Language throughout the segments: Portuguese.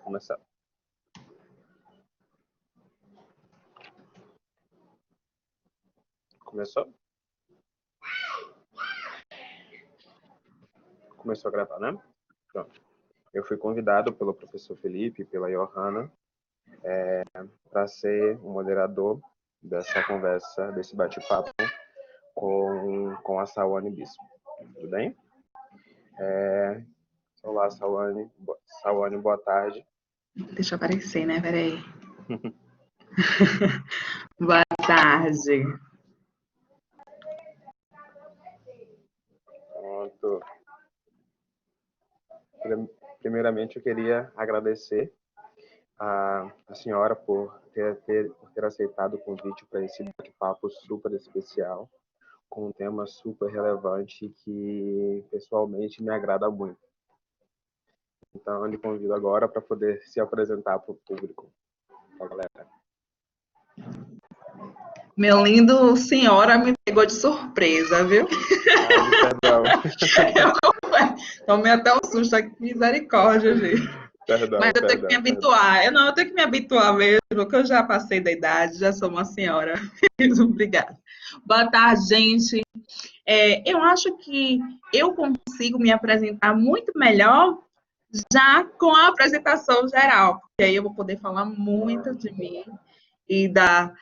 começar. Começou? Começou a gravar, né? Pronto. Eu fui convidado pelo professor Felipe, pela Johanna, para ser o moderador dessa conversa, desse bate-papo com a Sawane Bispo. Tudo bem? Olá, Sawane. Sawane, boa tarde. Deixa eu aparecer, né? Peraí. Boa tarde. Pronto. Primeiramente, eu queria agradecer a senhora por ter aceitado o convite para esse bate-papo super especial, com um tema super relevante que, pessoalmente, me agrada muito. Então, eu lhe convido agora para poder se apresentar para o público, para a galera. Meu lindo, senhora me pegou de surpresa, viu? Perdão. Tomei até um susto aqui, misericórdia, gente. Perdão, Mas eu tenho que me habituar. Eu tenho que me habituar mesmo, porque eu já passei da idade, já sou uma senhora. Obrigada. Boa tarde, gente. Eu acho que eu consigo me apresentar muito melhor já com a apresentação geral, porque aí eu vou poder falar muito de mim e da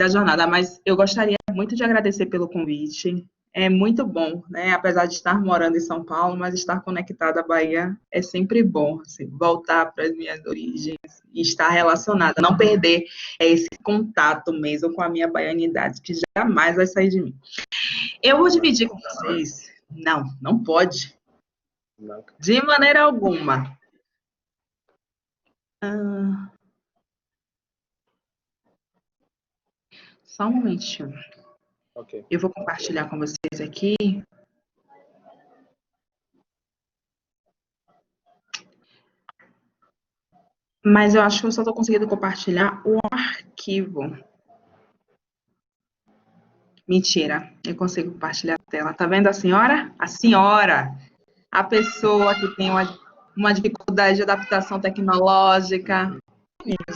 jornada, mas eu gostaria muito de agradecer pelo convite. É muito bom, né? Apesar de estar morando em São Paulo, mas estar conectada à Bahia é sempre bom, assim, voltar para as minhas origens e estar relacionada, não perder esse contato mesmo com a minha baianidade, que jamais vai sair de mim. Eu vou dividir com vocês. Não pode. Não. De maneira alguma. Só um momentinho. Okay. Eu vou compartilhar com vocês aqui. Mas eu acho que eu só estou conseguindo compartilhar o arquivo. Mentira, eu consigo compartilhar a tela. Tá vendo a senhora? A senhora, a pessoa que tem uma dificuldade de adaptação tecnológica.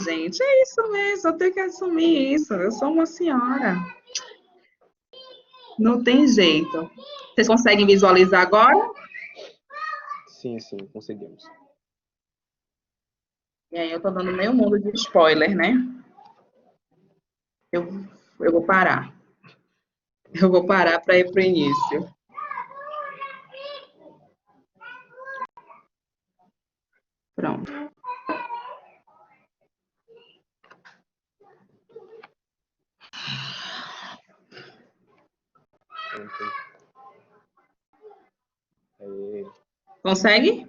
Gente, é isso mesmo, eu tenho que assumir isso. Eu sou uma senhora. Não tem jeito. Vocês conseguem visualizar agora? Sim, conseguimos. E aí eu tô dando meio mundo de spoiler, né? Eu vou parar. Eu vou parar para ir para o início. Pronto. Consegue?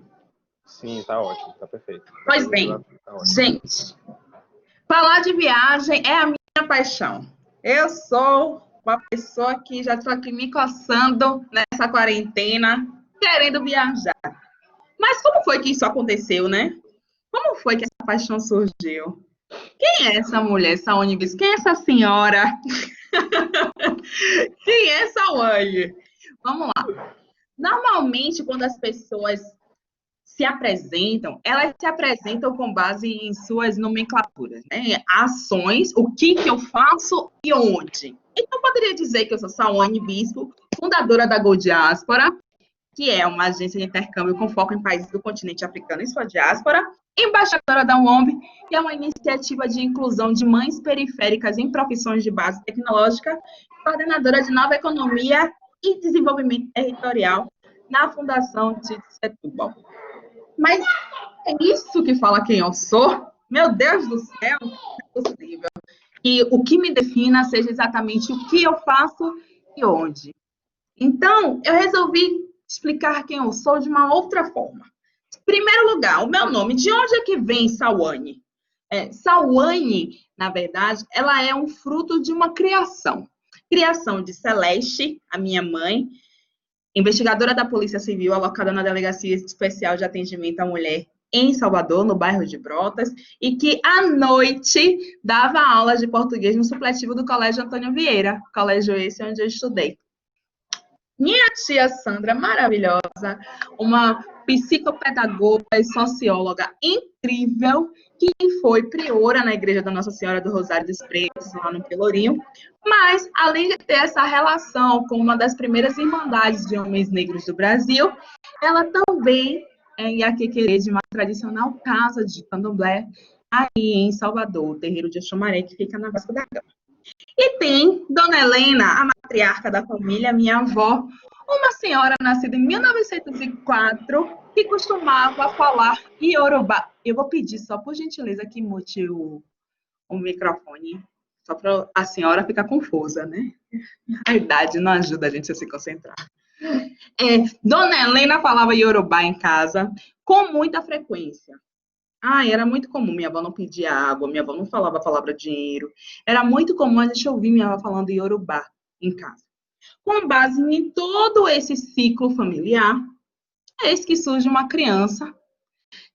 Sim, tá ótimo, tá perfeito. Pois bem, gente, falar de viagem é a minha paixão. Eu sou uma pessoa que já estou aqui me coçando nessa quarentena, querendo viajar. Mas como foi que isso aconteceu, né? Como foi que essa paixão surgiu? Quem é essa mulher, Sawane Bispo? Quem é essa senhora? Quem é Sawane? Vamos lá. Normalmente, quando as pessoas se apresentam, elas se apresentam com base em suas nomenclaturas, né? Ações, o que eu faço e onde. Então, eu poderia dizer que eu sou Sawane Bispo, fundadora da Go Diáspora, que é uma agência de intercâmbio com foco em países do continente africano e sua diáspora, embaixadora da UOMB, que é uma iniciativa de inclusão de mães periféricas em profissões de base tecnológica, coordenadora de nova economia e desenvolvimento territorial na Fundação de Setúbal. Mas é isso que fala quem eu sou? Meu Deus do céu, não é possível. E o que me defina seja exatamente o que eu faço e onde. Então, eu resolvi explicar quem eu sou de uma outra forma. Em primeiro lugar, o meu nome. De onde é que vem Sawane? Sawane, na verdade, ela é um fruto de uma criação. Criação de Celeste, a minha mãe, investigadora da Polícia Civil, alocada na Delegacia Especial de Atendimento à Mulher em Salvador, no bairro de Brotas, e que, à noite, dava aulas de português no supletivo do Colégio Antônio Vieira, colégio esse onde eu estudei. Minha tia Sandra, maravilhosa, uma psicopedagoga e socióloga incrível, que foi priora na Igreja da Nossa Senhora do Rosário dos Pretos, lá no Pelourinho. Mas, além de ter essa relação com uma das primeiras irmandades de homens negros do Brasil, ela também é iaquequerê de uma tradicional casa de candomblé aí em Salvador, o terreiro de Oxumaré, que fica na Vasco da Gama. E tem Dona Helena, a matriarca da família, minha avó, uma senhora nascida em 1904, que costumava falar Iorubá. Eu vou pedir só por gentileza que mute o microfone, só para a senhora ficar confusa, né? A idade não ajuda a gente a se concentrar. Dona Helena falava Iorubá em casa com muita frequência. Era muito comum. Minha avó não pedia água, minha avó não falava a palavra dinheiro. Era muito comum a gente ouvir minha avó falando Iorubá em casa. Com base em todo esse ciclo familiar, eis que surge uma criança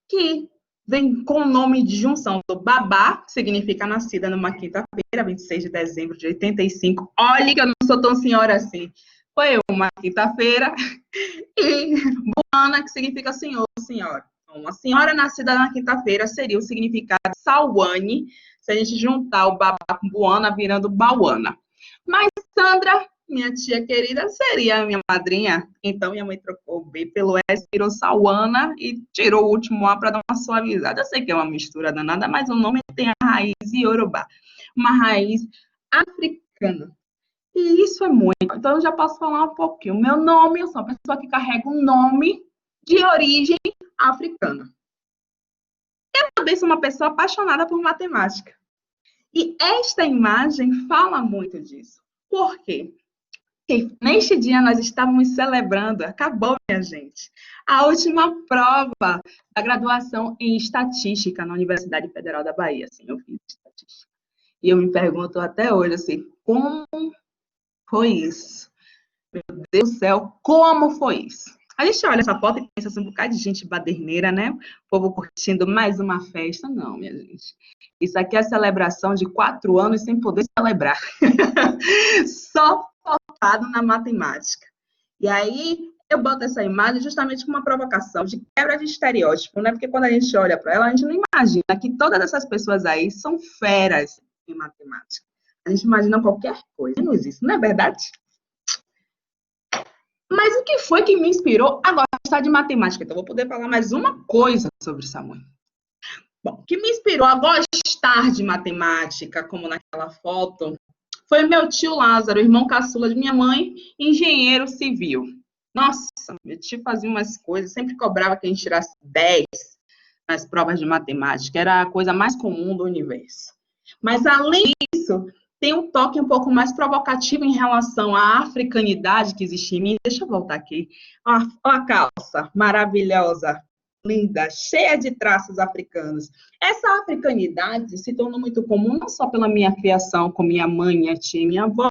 que vem com o nome de junção do Babá, que significa nascida numa quinta-feira, 26 de dezembro de 85. Olha que eu não sou tão senhora assim. Foi uma quinta-feira. E Buana, que significa senhor, senhora. Então, uma senhora nascida na quinta-feira seria o significado Sauane, se a gente juntar o Babá com Buana, virando Bauana. Mas Sandra, minha tia querida, seria a minha madrinha. Então, minha mãe trocou o B pelo S, virou Sauana e tirou o último A para dar uma suavizada. Eu sei que é uma mistura danada, mas o nome tem a raiz iorubá, uma raiz africana. E isso é muito. Então, eu já posso falar um pouquinho. Meu nome, eu sou uma pessoa que carrega um nome de origem africana. Eu também sou uma pessoa apaixonada por matemática. E esta imagem fala muito disso. Por quê? Porque neste dia nós estávamos celebrando, acabou, minha gente, a última prova da graduação em estatística na Universidade Federal da Bahia. Assim, eu fiz estatística. E eu me pergunto até hoje, assim, como foi isso? Meu Deus do céu, como foi isso? A gente olha essa foto e pensa assim, um bocado de gente baderneira, né? O povo curtindo mais uma festa. Não, minha gente. Isso aqui é a celebração de 4 anos sem poder celebrar. Só focado na matemática. E aí, eu boto essa imagem justamente como uma provocação de quebra de estereótipo, né? Porque quando a gente olha para ela, a gente não imagina que todas essas pessoas aí são feras em matemática. A gente imagina qualquer coisa, menos isso, não é verdade? Mas o que foi que me inspirou a gostar de matemática? Então, vou poder falar mais uma coisa sobre Samuel. Bom, o que me inspirou a gostar de matemática, como naquela foto, foi meu tio Lázaro, irmão caçula de minha mãe, engenheiro civil. Nossa, meu tio fazia umas coisas, sempre cobrava que a gente tirasse 10 nas provas de matemática, era a coisa mais comum do universo. Mas, além disso, tem um toque um pouco mais provocativo em relação à africanidade que existe em mim. Deixa eu voltar aqui. Ó a calça maravilhosa, linda, cheia de traços africanos. Essa africanidade se tornou muito comum não só pela minha criação com minha mãe, minha tia e minha avó,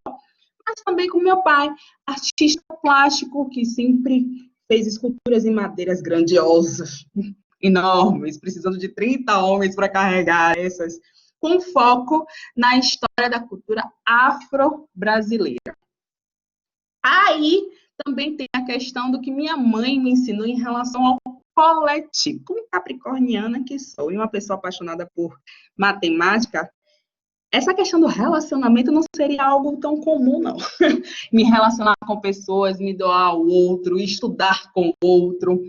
mas também com meu pai, artista plástico que sempre fez esculturas em madeiras grandiosas, enormes, precisando de 30 homens para carregar essas, com foco na história da cultura afro-brasileira. Aí também tem a questão do que minha mãe me ensinou em relação ao coletivo. Como capricorniana que sou e uma pessoa apaixonada por matemática, essa questão do relacionamento não seria algo tão comum, não. Me relacionar com pessoas, me doar ao outro, estudar com o outro.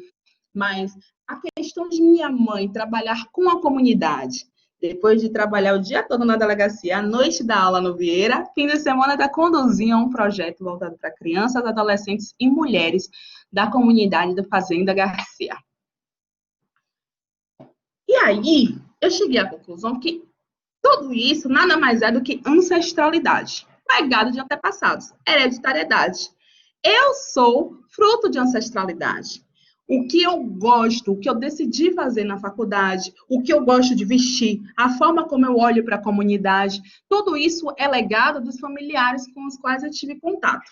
Mas a questão de minha mãe trabalhar com a comunidade, depois de trabalhar o dia todo na delegacia, à noite da aula no Vieira, fim de semana ela conduzia um projeto voltado para crianças, adolescentes e mulheres da comunidade da Fazenda Garcia. E aí, eu cheguei à conclusão que tudo isso nada mais é do que ancestralidade, legado de antepassados, hereditariedade. Eu sou fruto de ancestralidade. O que eu gosto, o que eu decidi fazer na faculdade, o que eu gosto de vestir, a forma como eu olho para a comunidade, tudo isso é legado dos familiares com os quais eu tive contato.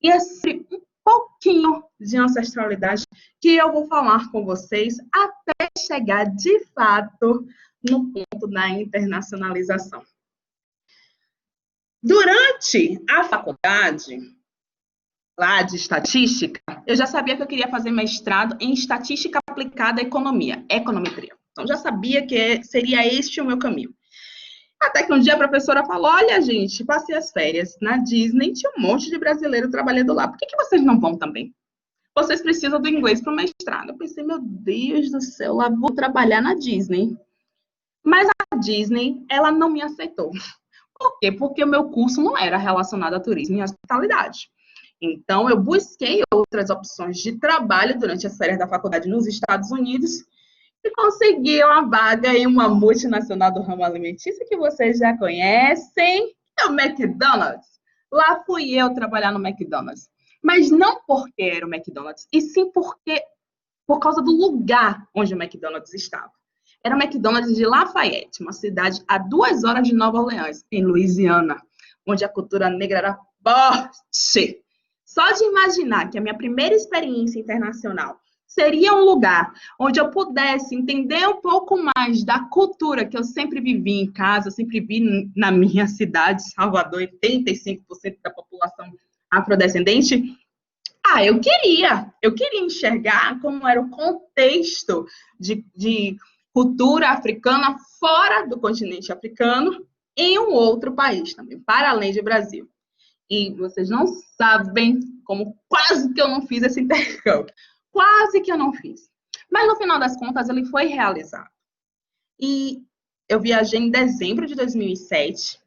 E é um pouquinho de ancestralidade que eu vou falar com vocês até chegar, de fato, no ponto da internacionalização. Durante a faculdade, lá de estatística, eu já sabia que eu queria fazer mestrado em estatística aplicada à economia, econometria. Então, já sabia que seria este o meu caminho. Até que um dia a professora falou, olha, gente, passei as férias na Disney, tinha um monte de brasileiro trabalhando lá. Por que vocês não vão também? Vocês precisam do inglês para o mestrado. Eu pensei, meu Deus do céu, lá vou trabalhar na Disney. Mas a Disney, ela não me aceitou. Por quê? Porque o meu curso não era relacionado a turismo e hospitalidade. Então, eu busquei outras opções de trabalho durante as férias da faculdade nos Estados Unidos e consegui uma vaga em uma multinacional do ramo alimentício que vocês já conhecem, é o McDonald's. Lá fui eu trabalhar no McDonald's. Mas não porque era o McDonald's, e sim por causa do lugar onde o McDonald's estava. Era o McDonald's de Lafayette, uma cidade a 2 horas de Nova Orleans, em Louisiana, onde a cultura negra era forte. Só de imaginar que a minha primeira experiência internacional seria um lugar onde eu pudesse entender um pouco mais da cultura que eu sempre vivi em casa, eu sempre vi na minha cidade, Salvador, 85% da população afrodescendente. Eu queria enxergar como era o contexto de cultura africana fora do continente africano em um outro país também, para além do Brasil. E vocês não sabem como quase que eu não fiz esse intercâmbio. Quase que eu não fiz. Mas no final das contas ele foi realizado. E eu viajei em dezembro de 2007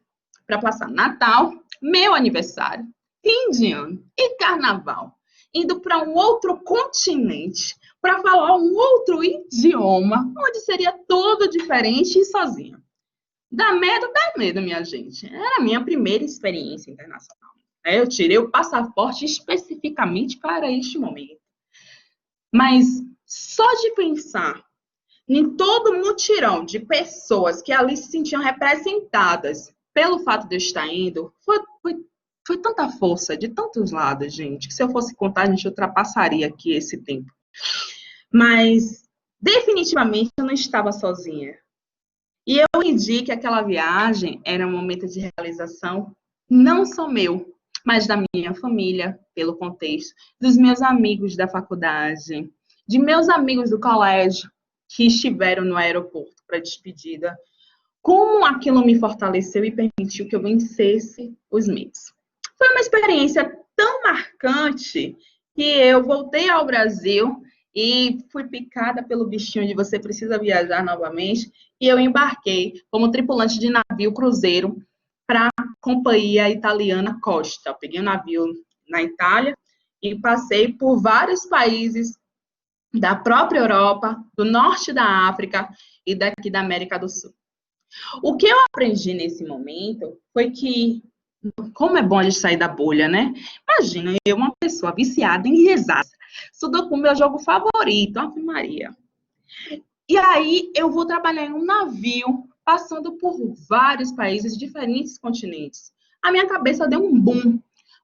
para passar Natal, meu aniversário, fim de ano e carnaval, indo para um outro continente, para falar um outro idioma, onde seria tudo diferente e sozinha. Dá medo, minha gente. Era a minha primeira experiência internacional. Eu tirei o passaporte especificamente para este momento. Mas só de pensar em todo o mutirão de pessoas que ali se sentiam representadas pelo fato de eu estar indo, foi tanta força de tantos lados, gente, que se eu fosse contar, a gente ultrapassaria aqui esse tempo. Mas, definitivamente, eu não estava sozinha. E eu entendi que aquela viagem era um momento de realização não só meu, mas da minha família, pelo contexto, dos meus amigos da faculdade, de meus amigos do colégio, que estiveram no aeroporto para despedida, como aquilo me fortaleceu e permitiu que eu vencesse os medos. Foi uma experiência tão marcante que eu voltei ao Brasil e fui picada pelo bichinho de você precisa viajar novamente, e eu embarquei como tripulante de navio cruzeiro para a companhia italiana Costa. Eu peguei um navio na Itália e passei por vários países da própria Europa, do norte da África e daqui da América do Sul. O que eu aprendi nesse momento foi que, como é bom a gente sair da bolha, né? Imagina, eu, uma pessoa viciada em rezar, estudou com o meu jogo favorito, Ave Maria. E aí eu vou trabalhar em um navio, passando por vários países, diferentes continentes. A minha cabeça deu um boom,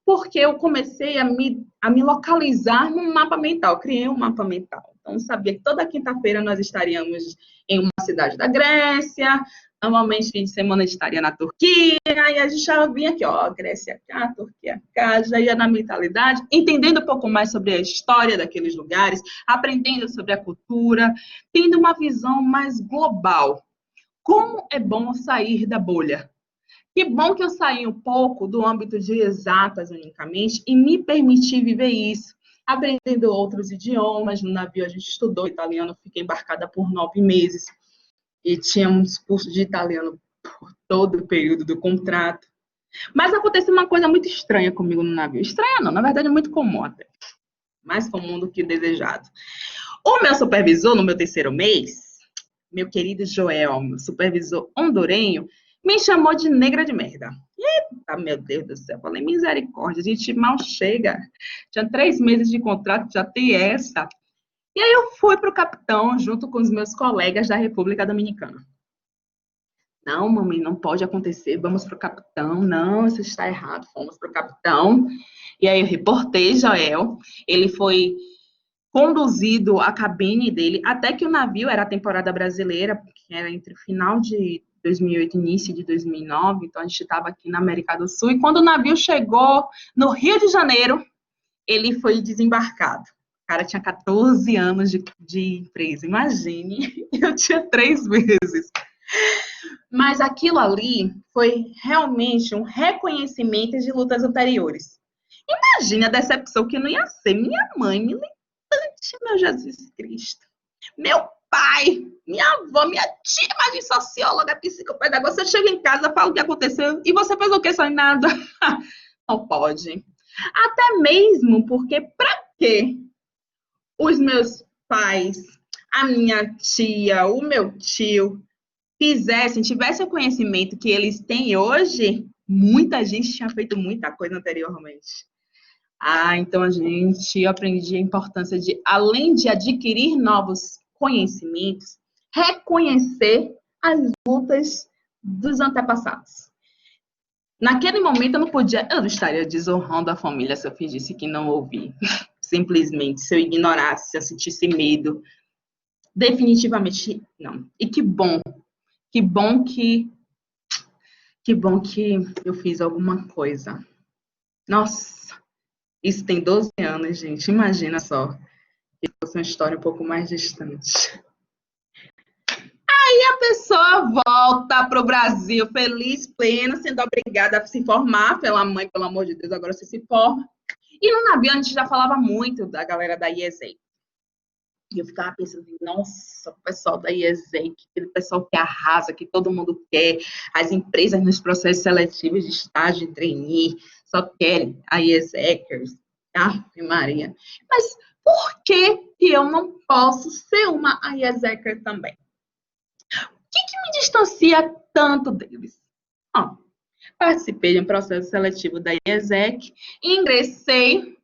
porque eu comecei a me localizar num mapa mental, criei um mapa mental. Então, sabia que toda quinta-feira nós estaríamos em uma cidade da Grécia, normalmente fim de semana a gente estaria na Turquia, e a gente já vinha aqui, ó, Grécia cá, Turquia cá, já ia na mentalidade, entendendo um pouco mais sobre a história daqueles lugares, aprendendo sobre a cultura, tendo uma visão mais global. Como é bom sair da bolha. Que bom que eu saí um pouco do âmbito de exatas unicamente e me permiti viver isso, aprendendo outros idiomas. No navio a gente estudou italiano, fiquei embarcada por 9 meses e tínhamos curso de italiano por todo o período do contrato. Mas aconteceu uma coisa muito estranha comigo no navio. Estranha não, na verdade é muito comum até. Mais comum do que desejado. O meu supervisor, no meu 3º mês, meu querido Joel, meu supervisor hondurenho, me chamou de negra de merda. Eita, meu Deus do céu. Falei, misericórdia, a gente mal chega. Tinha 3 meses de contrato, já tem essa. E aí eu fui para o capitão, junto com os meus colegas da República Dominicana. Não, mami, não pode acontecer, vamos para o capitão. Não, isso está errado, fomos para o capitão. E aí eu reportei Joel, ele foi conduzido à cabine dele, até que o navio era a temporada brasileira, que era entre o final de 2008 e início de 2009, então a gente estava aqui na América do Sul, e quando o navio chegou no Rio de Janeiro, ele foi desembarcado. O cara tinha 14 anos de empresa, imagine, eu tinha 3 meses. Mas aquilo ali foi realmente um reconhecimento de lutas anteriores. Imagine a decepção que não ia ser minha mãe, militante, meu Jesus Cristo. Meu pai, minha avó, minha tia, imagem socióloga, psicopedagoga. Você chega em casa, fala o que aconteceu e você fez o que? Só em nada. Não pode. Até mesmo porque, para quê? Os meus pais, a minha tia, o meu tio, tivessem o conhecimento que eles têm hoje, muita gente tinha feito muita coisa anteriormente. Então eu aprendi a importância de, além de adquirir novos conhecimentos, reconhecer as lutas dos antepassados. Naquele momento eu não estaria desonrando a família se eu fingisse que não ouvi. Simplesmente, se eu ignorasse, se eu sentisse medo. Definitivamente não. E que bom que eu fiz alguma coisa. Nossa, isso tem 12 anos, gente. Imagina só. Que fosse uma história um pouco mais distante. Aí a pessoa volta para o Brasil feliz, plena, sendo obrigada a se formar pela mãe, pelo amor de Deus, agora você se forma. E no navio a gente já falava muito da galera da IESEC. E eu ficava pensando, nossa, o pessoal da IESEC, aquele pessoal que arrasa, que todo mundo quer, as empresas nos processos seletivos de estágio e trainee só querem a IESECers. Ave Maria. Mas por que eu não posso ser uma IESECer também? O que me distancia tanto deles? Participei de um processo seletivo da IESEC, ingressei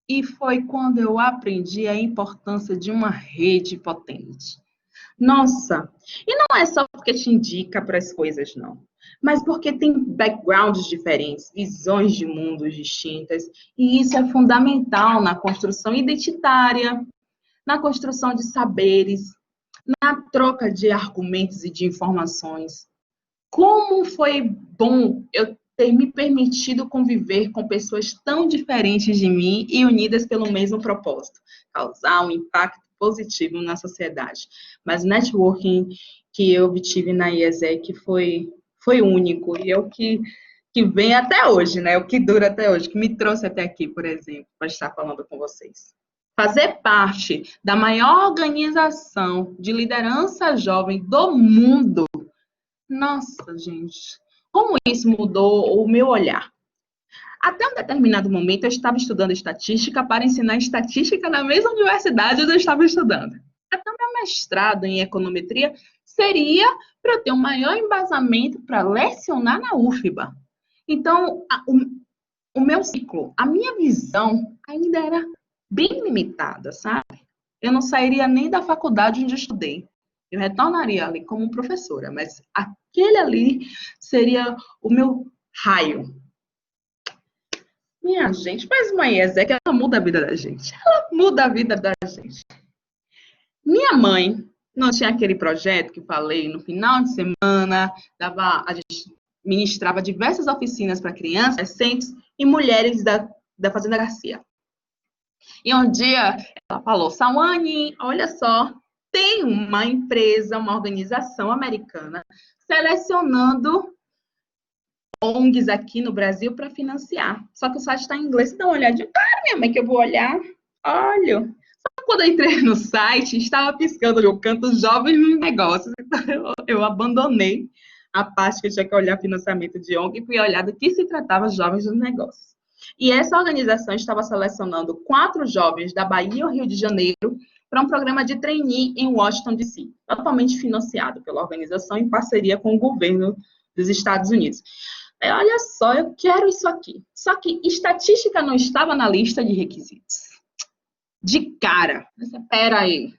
e foi quando eu aprendi a importância de uma rede potente. Nossa, e não é só porque te indica para as coisas, não. Mas porque tem backgrounds diferentes, visões de mundos distintas, e isso é fundamental na construção identitária, na construção de saberes, na troca de argumentos e de informações. Como foi bom eu ter me permitido conviver com pessoas tão diferentes de mim e unidas pelo mesmo propósito, causar um impacto positivo na sociedade. Mas o networking que eu obtive na IESEC foi único, e é o que vem até hoje, né? O que dura até hoje, que me trouxe até aqui, por exemplo, para estar falando com vocês. Fazer parte da maior organização de liderança jovem do mundo. Nossa, gente, como isso mudou o meu olhar? Até um determinado momento, eu estava estudando estatística para ensinar estatística na mesma universidade onde eu estava estudando. Até o meu mestrado em econometria seria para eu ter um maior embasamento para lecionar na UFBA. Então, o meu ciclo, a minha visão ainda era bem limitada, sabe? Eu não sairia nem da faculdade onde eu estudei. Eu retornaria ali como professora, mas aquele ali seria o meu raio. Minha gente, mas uma IESEC, ela muda a vida da gente. Ela muda a vida da gente. Minha mãe não tinha aquele projeto que falei no final de semana, a gente ministrava diversas oficinas para crianças, adolescentes e mulheres da Fazenda Garcia. E um dia ela falou, Sawane, olha só, tem uma empresa, uma organização americana selecionando ONGs aqui no Brasil para financiar. Só que o site está em inglês. Dá uma olhadinha. Claro, minha mãe, que eu vou olhar. Olha. Só que quando eu entrei no site, estava piscando no canto Jovens nos Negócios. Então, eu abandonei a parte que eu tinha que olhar financiamento de ONG e fui olhar do que se tratava Jovens nos Negócios. E essa organização estava selecionando 4 jovens da Bahia ao Rio de Janeiro para um programa de trainee em Washington, D.C., totalmente financiado pela organização em parceria com o governo dos Estados Unidos. Olha só, eu quero isso aqui. Só que estatística não estava na lista de requisitos. De cara. Espera aí.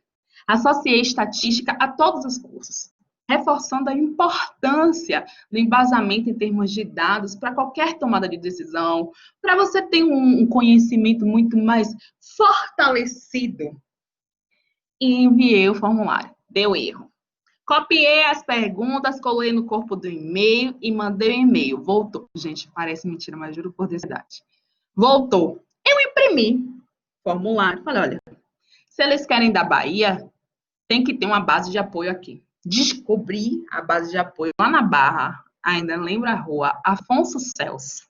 Associei estatística a todos os cursos, reforçando a importância do embasamento em termos de dados para qualquer tomada de decisão, para você ter um conhecimento muito mais fortalecido. E enviei o formulário. Deu erro. Copiei as perguntas, colei no corpo do e-mail e mandei o e-mail. Voltou. Gente, parece mentira, mas juro por Deus. Voltou. Eu Imprimi formulário. Falei, olha, se eles querem da Bahia, tem que ter uma base de apoio aqui. Descobri a base de apoio lá na Barra, ainda lembro a rua, Afonso Celso.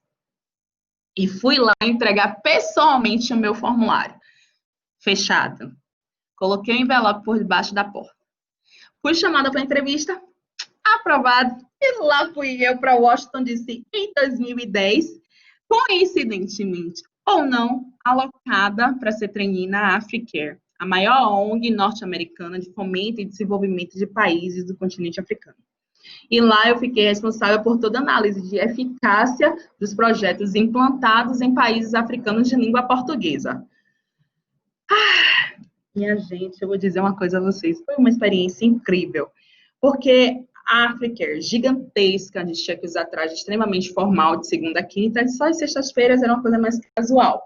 E fui lá entregar pessoalmente o meu formulário. Fechado. Coloquei o envelope por debaixo da porta. Fui chamada para entrevista, aprovado. E lá fui eu para Washington, D.C. em 2010, coincidentemente ou não, alocada para ser trainee na Africare, a maior ONG norte-americana de fomento e desenvolvimento de países do continente africano. E lá eu fiquei responsável por toda a análise de eficácia dos projetos implantados em países africanos de língua portuguesa. Minha gente, eu vou dizer uma coisa a vocês, foi uma experiência incrível, porque a Africare, gigantesca, a gente tinha que usar traje extremamente formal de segunda a quinta, só as sextas-feiras era uma coisa mais casual.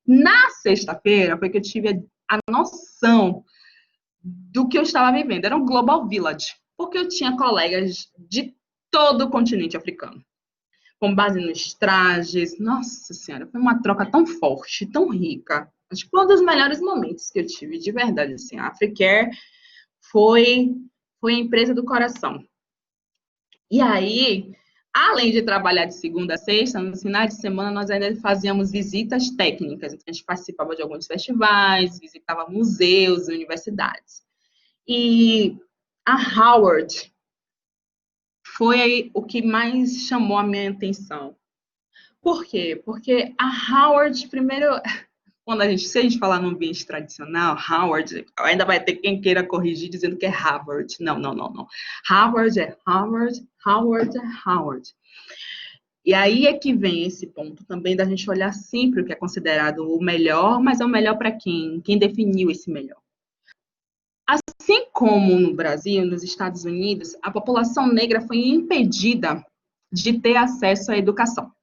Na sexta-feira foi que eu tive a noção do que eu estava vivendo, era um Global Village, porque eu tinha colegas de todo o continente africano, com base nos trajes, nossa senhora, foi uma troca tão forte, tão rica. Acho que foi um dos melhores momentos que eu tive, de verdade, assim, a Africare foi a empresa do coração. E aí, além de trabalhar de segunda a sexta, nos finais de semana nós ainda fazíamos visitas técnicas, então a gente participava de alguns festivais, visitava museus, universidades. E a Howard foi o que mais chamou a minha atenção. Por quê? Porque a Howard, primeiro, se a gente falar no ambiente tradicional, Howard, ainda vai ter quem queira corrigir dizendo que é Harvard. Não. Harvard é Harvard, Howard é Howard. E aí é que vem esse ponto também da gente olhar sempre o que é considerado o melhor, mas é o melhor para quem? Quem definiu esse melhor? Assim como no Brasil, nos Estados Unidos, a população negra foi impedida de ter acesso à educação.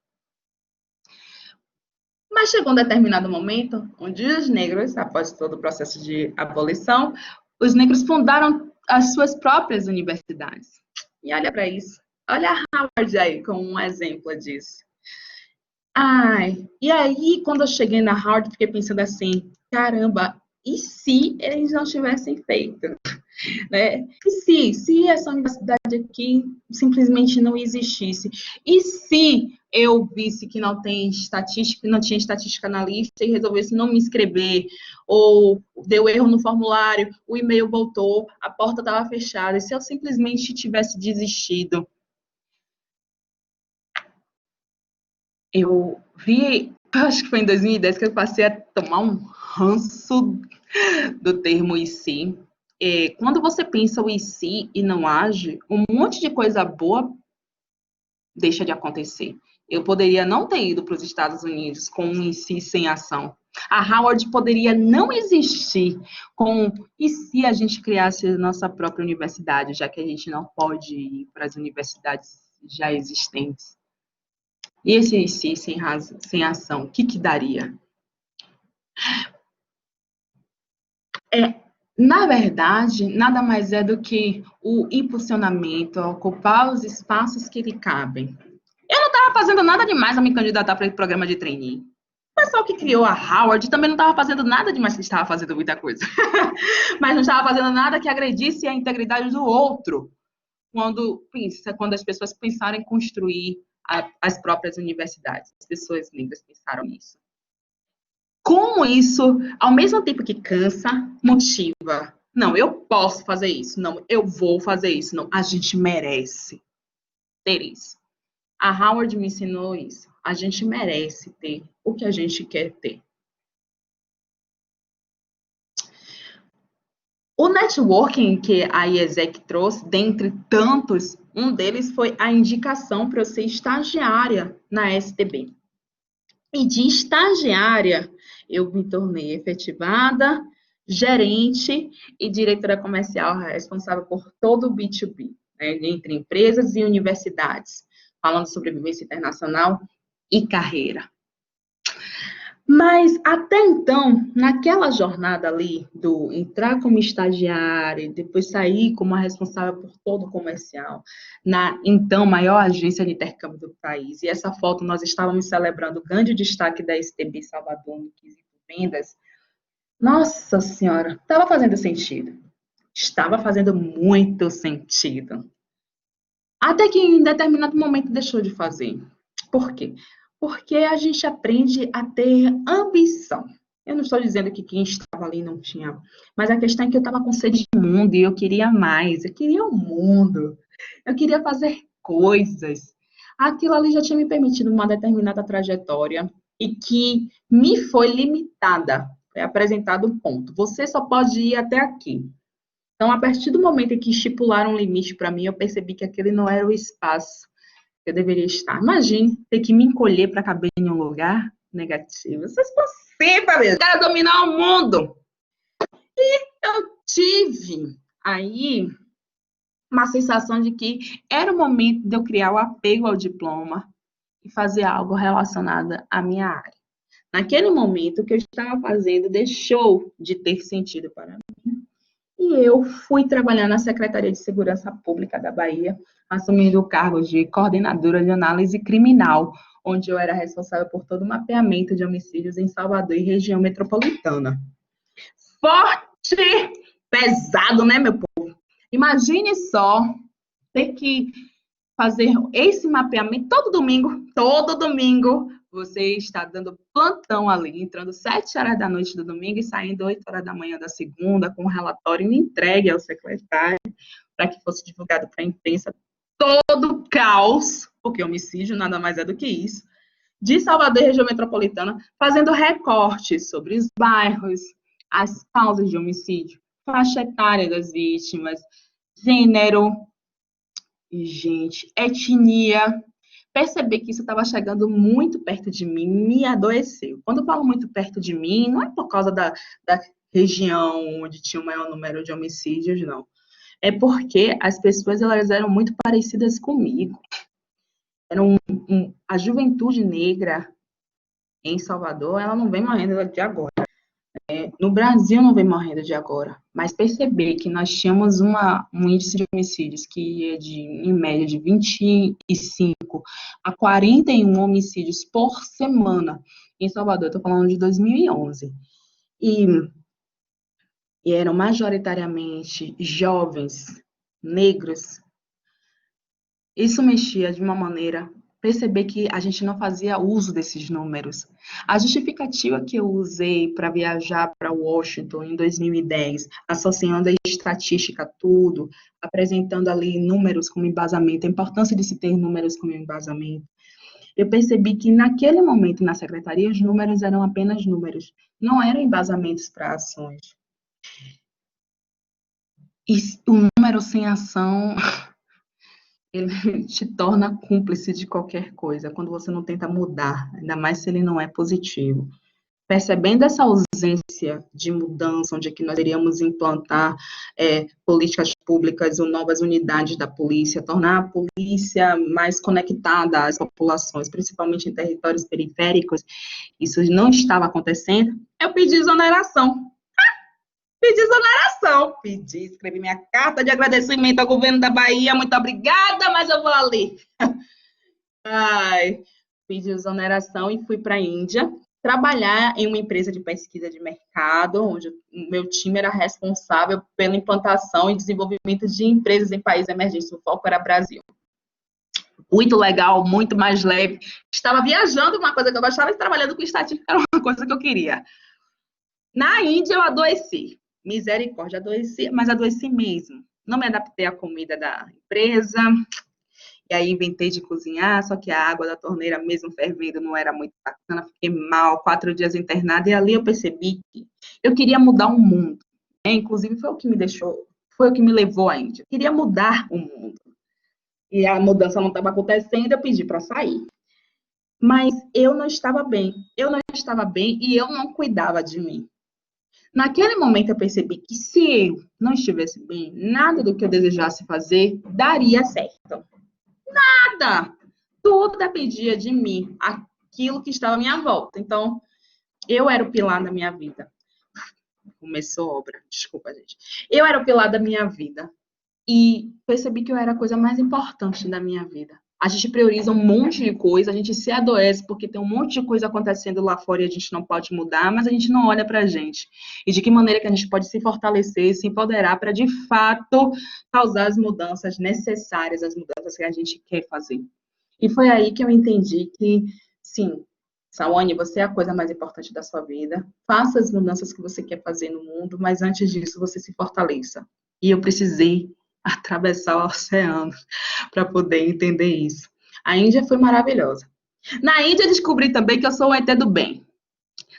Mas chegou um determinado momento onde os negros, após todo o processo de abolição, os negros fundaram as suas próprias universidades. E olha para isso. Olha a Harvard aí como um exemplo disso. E aí, quando eu cheguei na Harvard, fiquei pensando assim, caramba, e se eles não tivessem feito? Né? E se essa universidade aqui simplesmente não existisse? E se eu visse que não tinha estatística na lista e resolvesse não me inscrever, ou deu erro no formulário, o e-mail voltou, a porta estava fechada, e se eu simplesmente tivesse desistido? Eu vi, acho que foi em 2010 que eu passei a tomar um ranço do termo e se. Quando você pensa o e se e não age, um monte de coisa boa deixa de acontecer. Eu poderia não ter ido para os Estados Unidos com um e se sem ação. A Howard poderia não existir com e se a gente criasse a nossa própria universidade, já que a gente não pode ir para as universidades já existentes. E esse e se sem ação, o que daria? Na verdade, nada mais é do que o impulsionamento, ocupar os espaços que lhe cabem. Eu não estava fazendo nada demais a me candidatar para esse programa de trainee. O pessoal que criou a Howard também não estava fazendo nada demais, que estava fazendo muita coisa. Mas não estava fazendo nada que agredisse a integridade do outro. Quando as pessoas pensaram em construir as próprias universidades. As pessoas negras pensaram nisso. Como isso, ao mesmo tempo que cansa, motiva. Não, eu posso fazer isso. Não, eu vou fazer isso. Não, a gente merece ter isso. A Howard me ensinou isso. A gente merece ter o que a gente quer ter. O networking que a IESEC trouxe, dentre tantos, um deles foi a indicação para eu ser estagiária na STB. E de estagiária, eu me tornei efetivada, gerente e diretora comercial responsável por todo o B2B, né, entre empresas e universidades, falando sobre vivência internacional e carreira. Mas até então, naquela jornada ali do entrar como estagiária, depois sair como a responsável por todo o comercial, na então maior agência de intercâmbio do país, e essa foto nós estávamos celebrando o grande destaque da STB Salvador no quesito vendas, nossa senhora, estava fazendo sentido. Estava fazendo muito sentido. Até que em determinado momento deixou de fazer. Por quê? Porque a gente aprende a ter ambição. Eu não estou dizendo que quem estava ali não tinha, mas a questão é que eu estava com sede de mundo e eu queria mais, eu queria o mundo, eu queria fazer coisas. Aquilo ali já tinha me permitido uma determinada trajetória e que me foi limitada. Foi apresentado um ponto. Você só pode ir até aqui. Então, a partir do momento em que estipularam um limite para mim, eu percebi que aquele não era o espaço que eu deveria estar. Imagine ter que me encolher para caber em um lugar negativo. Isso é possível mesmo. Quero dominar o mundo. Eu tive aí uma sensação de que era o momento de eu criar o apego ao diploma e fazer algo relacionado à minha área. Naquele momento, o que eu estava fazendo deixou de ter sentido para mim. E eu fui trabalhar na Secretaria de Segurança Pública da Bahia, assumindo o cargo de coordenadora de análise criminal, onde eu era responsável por todo o mapeamento de homicídios em Salvador e região metropolitana. Forte, pesado, né, meu povo? Imagine só ter que fazer esse mapeamento todo domingo, você está dando plantão ali, entrando 7 horas da noite do domingo e saindo 8 horas da manhã da segunda, com o relatório entregue ao secretário, para que fosse divulgado para a imprensa todo o caos, porque homicídio nada mais é do que isso, de Salvador e região metropolitana, fazendo recortes sobre os bairros, as causas de homicídio, faixa etária das vítimas, gênero, gente, etnia. Perceber que isso estava chegando muito perto de mim me adoeceu. Quando eu falo muito perto de mim, não é por causa da região onde tinha o maior número de homicídios, não. É porque as pessoas elas eram muito parecidas comigo. A juventude negra em Salvador, ela não vem morrendo de agora. No Brasil não vem morrendo de agora, mas perceber que nós tínhamos um índice de homicídios que ia em média, de 25 a 41 homicídios por semana em Salvador, estou falando de 2011, e eram majoritariamente jovens, negros, isso mexia de uma maneira, perceber que a gente não fazia uso desses números. A justificativa que eu usei para viajar para Washington em 2010, associando a estatística tudo, apresentando ali números como embasamento, a importância de se ter números como embasamento, eu percebi que naquele momento na secretaria os números eram apenas números, não eram embasamentos para ações. E o número sem ação ele te torna cúmplice de qualquer coisa, quando você não tenta mudar, ainda mais se ele não é positivo. Percebendo essa ausência de mudança, onde é que nós iríamos implantar políticas públicas ou novas unidades da polícia, tornar a polícia mais conectada às populações, principalmente em territórios periféricos, isso não estava acontecendo, eu pedi exoneração. Escrevi minha carta de agradecimento ao governo da Bahia, muito obrigada, mas eu vou ali. Pedi exoneração e fui para a Índia trabalhar em uma empresa de pesquisa de mercado, onde o meu time era responsável pela implantação e desenvolvimento de empresas em países emergentes. O foco era Brasil. Muito legal, muito mais leve. Estava viajando, uma coisa que eu gostava, e trabalhando com estatística era uma coisa que eu queria. Na Índia, eu adoeci. Misericórdia, adoeci, mas adoeci mesmo. Não me adaptei à comida da empresa, e aí inventei de cozinhar, só que a água da torneira, mesmo fervendo, não era muito bacana, fiquei mal, 4 dias internada, e ali eu percebi que eu queria mudar o mundo. Inclusive, foi o que me levou à Índia. Eu queria mudar o mundo. E a mudança não estava acontecendo, eu pedi para sair. Mas eu não estava bem e eu não cuidava de mim. Naquele momento eu percebi que se eu não estivesse bem, nada do que eu desejasse fazer daria certo. Nada! Tudo dependia de mim, aquilo que estava à minha volta. Então, Eu era o pilar da minha vida. Começou a obra, desculpa, gente. Eu era o pilar da minha vida. E percebi que eu era a coisa mais importante da minha vida. A gente prioriza um monte de coisa, a gente se adoece porque tem um monte de coisa acontecendo lá fora e a gente não pode mudar, mas a gente não olha pra gente. E de que maneira que a gente pode se fortalecer, se empoderar para de fato causar as mudanças necessárias, as mudanças que a gente quer fazer. E foi aí que eu entendi que, sim, Sawane, você é a coisa mais importante da sua vida. Faça as mudanças que você quer fazer no mundo, mas antes disso, você se fortaleça. E eu precisei atravessar o oceano para poder entender isso. A Índia foi maravilhosa. Na Índia, eu descobri também que eu sou o ET do bem,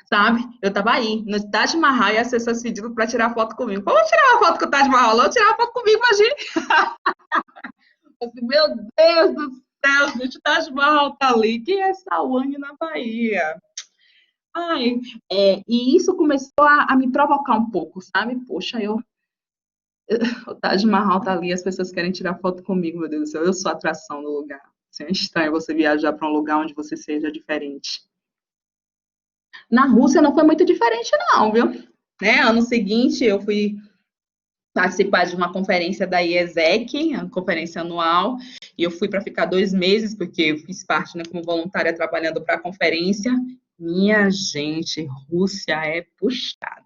sabe? Eu tava aí, no Taj Mahal, e acessou pedindo para tirar foto comigo. Vamos tirar uma foto com o Taj Mahal? Não, tirar uma foto comigo, imagina. Assim, meu Deus do céu, gente, o Taj Mahal tá ali. Quem é Sawane na Bahia? Ai, e isso começou a me provocar um pouco, sabe? Poxa, o Taj Mahal tá ali, as pessoas querem tirar foto comigo, meu Deus do céu, eu sou a atração do lugar. Assim, é estranho você viajar para um lugar onde você seja diferente. Na Rússia não foi muito diferente, não, viu? Né? Ano seguinte, eu fui participar de uma conferência da IESEC, a conferência anual, e eu fui para ficar 2 meses, porque eu fiz parte, né, como voluntária trabalhando para a conferência. Minha gente, Rússia é puxado.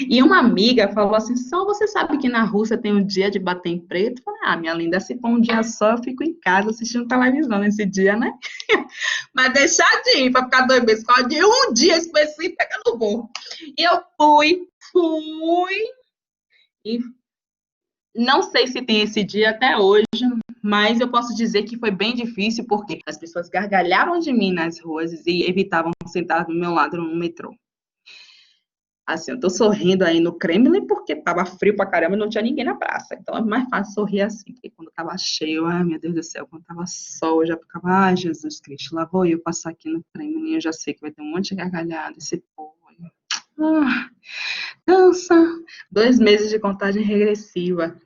E uma amiga falou assim: só você sabe que na Rússia tem um dia de bater em preto? Eu falei: ah, minha linda, se for um dia só, eu fico em casa assistindo televisão nesse dia, né? Mas deixar de ir para ficar 2 meses, só de um dia específico, eu não vou. E eu fui, e não sei se tem esse dia até hoje, mas eu posso dizer que foi bem difícil, porque as pessoas gargalhavam de mim nas ruas e evitavam sentar do meu lado no metrô. Assim, eu tô sorrindo aí no Kremlin porque tava frio pra caramba e não tinha ninguém na praça. Então é mais fácil sorrir assim, porque quando tava cheio, ai meu Deus do céu, quando tava sol, eu já ficava, ai Jesus Cristo, lá vou eu passar aqui no Kremlin, eu já sei que vai ter um monte de gargalhada, esse povo aí. Ah, cansa. 2 meses de contagem regressiva.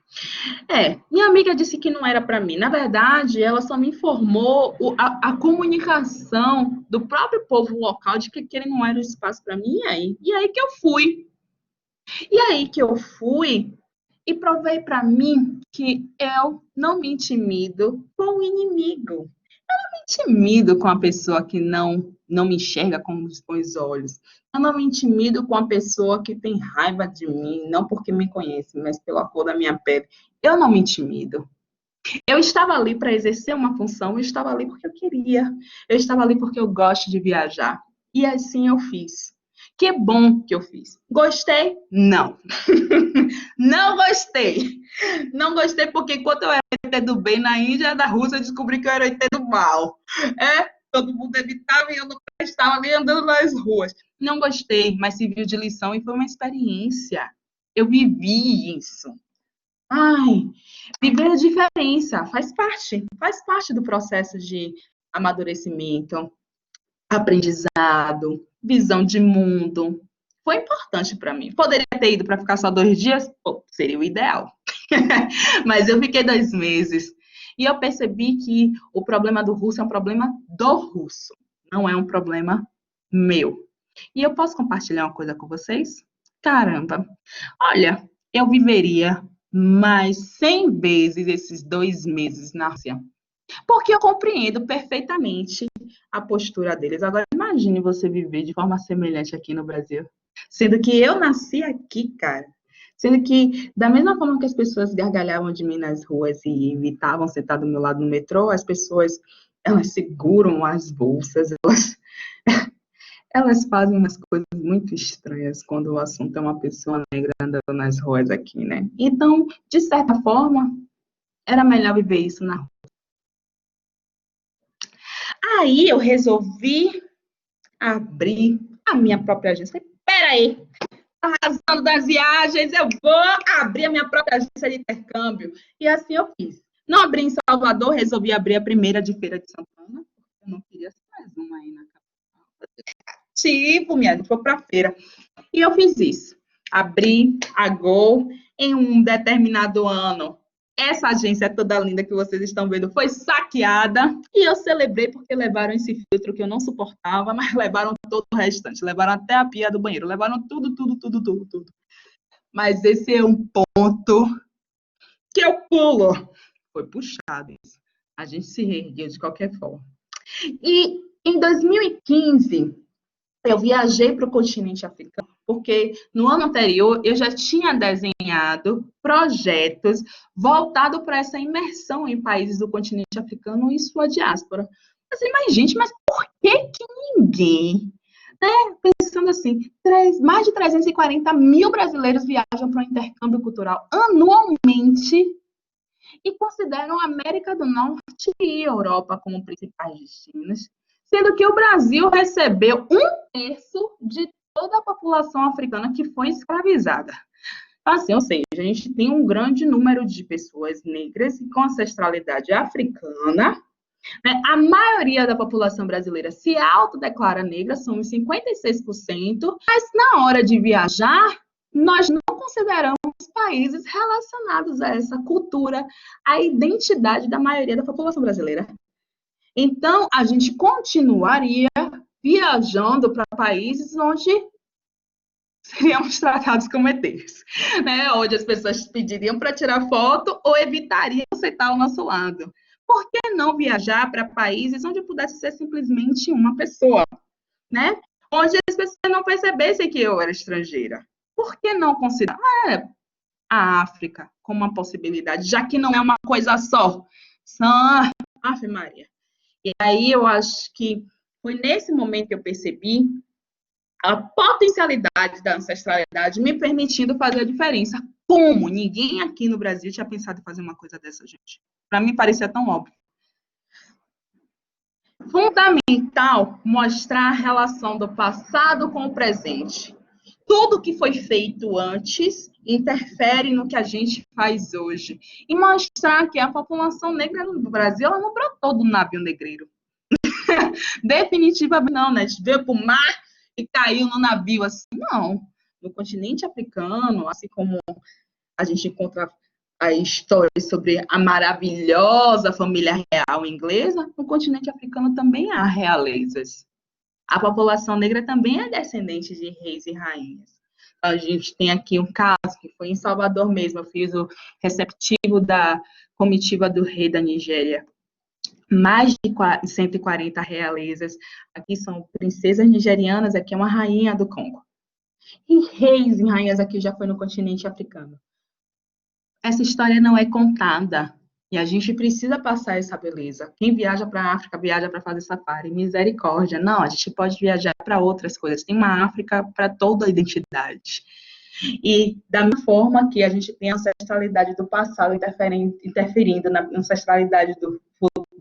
Minha amiga disse que não era para mim. Na verdade, ela só me informou a comunicação do próprio povo local de que aquele não era o espaço para mim. E aí que eu fui. E aí que eu fui e provei para mim que eu não me intimido com o inimigo. Me intimido com a pessoa que não me enxerga com os bons olhos. Eu não me intimido com a pessoa que tem raiva de mim, não porque me conhece, mas pela cor da minha pele. Eu não me intimido. Eu estava ali para exercer uma função, eu estava ali porque eu queria. Eu estava ali porque eu gosto de viajar. E assim eu fiz. Que bom que eu fiz. Gostei? Não. Não gostei. Não gostei porque enquanto eu era ET do bem na Índia, na Rússia, eu descobri que eu era ET do mal. Todo mundo evitava e eu não estava ali andando nas ruas. Não gostei, mas serviu de lição e foi uma experiência. Eu vivi isso. Ai, viver a diferença faz parte do processo de amadurecimento, aprendizado, visão de mundo. Foi importante para mim. Poderia ter ido para ficar só 2 dias? Pô, seria o ideal. Mas eu fiquei 2 meses. E eu percebi que o problema do russo é um problema do russo, não é um problema meu. E eu posso compartilhar uma coisa com vocês? Caramba, olha, eu viveria mais 100 vezes esses 2 meses na Rússia, porque eu compreendo perfeitamente a postura deles. Agora, imagine você viver de forma semelhante aqui no Brasil, sendo que eu nasci aqui, cara. Sendo que, da mesma forma que as pessoas gargalhavam de mim nas ruas e evitavam sentar do meu lado no metrô, as pessoas, elas seguram as bolsas, elas fazem umas coisas muito estranhas quando o assunto é uma pessoa negra andando nas ruas aqui, né? Então, de certa forma, era melhor viver isso na rua. Aí eu resolvi abrir a minha própria agência. Peraí, arrasando das viagens, eu vou abrir a minha própria agência de intercâmbio. E assim eu fiz. Não abri em Salvador, resolvi abrir a primeira de Feira de Santana, porque eu não queria ser mais uma aí na capital. Tipo, minha gente, foi para feira. E eu fiz isso. Abri a Gol em um determinado ano. essa agência toda linda que vocês estão vendo foi saqueada e eu celebrei porque levaram esse filtro que eu não suportava, mas levaram todo o restante, levaram até a pia do banheiro, levaram tudo, tudo, tudo, tudo, tudo. Mas esse é um ponto que eu pulo. Foi puxado isso. A gente se reergueu de qualquer forma. E em 2015, eu viajei para o continente africano, porque no ano anterior eu já tinha desenhado projetos voltados para essa imersão em países do continente africano e sua diáspora. Mas, gente, mas por que ninguém, né, pensando assim, mais de 340 mil brasileiros viajam para o intercâmbio cultural anualmente e consideram a América do Norte e Europa como principais destinos, sendo que o Brasil recebeu 1/3 de toda a população africana que foi escravizada. Assim, ou seja, a gente tem um grande número de pessoas negras com ancestralidade africana, né? A maioria da população brasileira se autodeclara negra, somos 56%, mas na hora de viajar, nós não consideramos países relacionados a essa cultura, a identidade da maioria da população brasileira. Então, a gente continuaria viajando para países onde seríamos tratados como ETs, né? Onde as pessoas pediriam para tirar foto ou evitariam aceitar o nosso lado. Por que não viajar para países onde eu pudesse ser simplesmente uma pessoa, né? Onde as pessoas não percebessem que eu era estrangeira? Por que não considerar a África como uma possibilidade, já que não é uma coisa só? Ave Maria. E aí eu acho que foi nesse momento que eu percebi a potencialidade da ancestralidade me permitindo fazer a diferença. Como? Ninguém aqui no Brasil tinha pensado em fazer uma coisa dessa, gente. Para mim parecia tão óbvio. Fundamental mostrar a relação do passado com o presente. Tudo que foi feito antes interfere no que a gente faz hoje. E mostrar que a população negra no Brasil ela não brotou do navio negreiro. Definitivamente não, né? A gente veio para o mar e caiu no navio assim. Não. No continente africano, assim como a gente encontra a história sobre a maravilhosa família real inglesa, no continente africano também há realezas. A população negra também é descendente de reis e rainhas. A gente tem aqui um caso que foi em Salvador mesmo, eu fiz o receptivo da comitiva do rei da Nigéria. Mais de 140 realezas. Aqui são princesas nigerianas, aqui é uma rainha do Congo. E reis e rainhas aqui já foi no continente africano. Essa história não é contada. E a gente precisa passar essa beleza. Quem viaja para a África, viaja para fazer safari. Misericórdia. Não, a gente pode viajar para outras coisas. Tem uma África para toda a identidade. E da mesma forma que a gente tem a ancestralidade do passado interferindo na ancestralidade do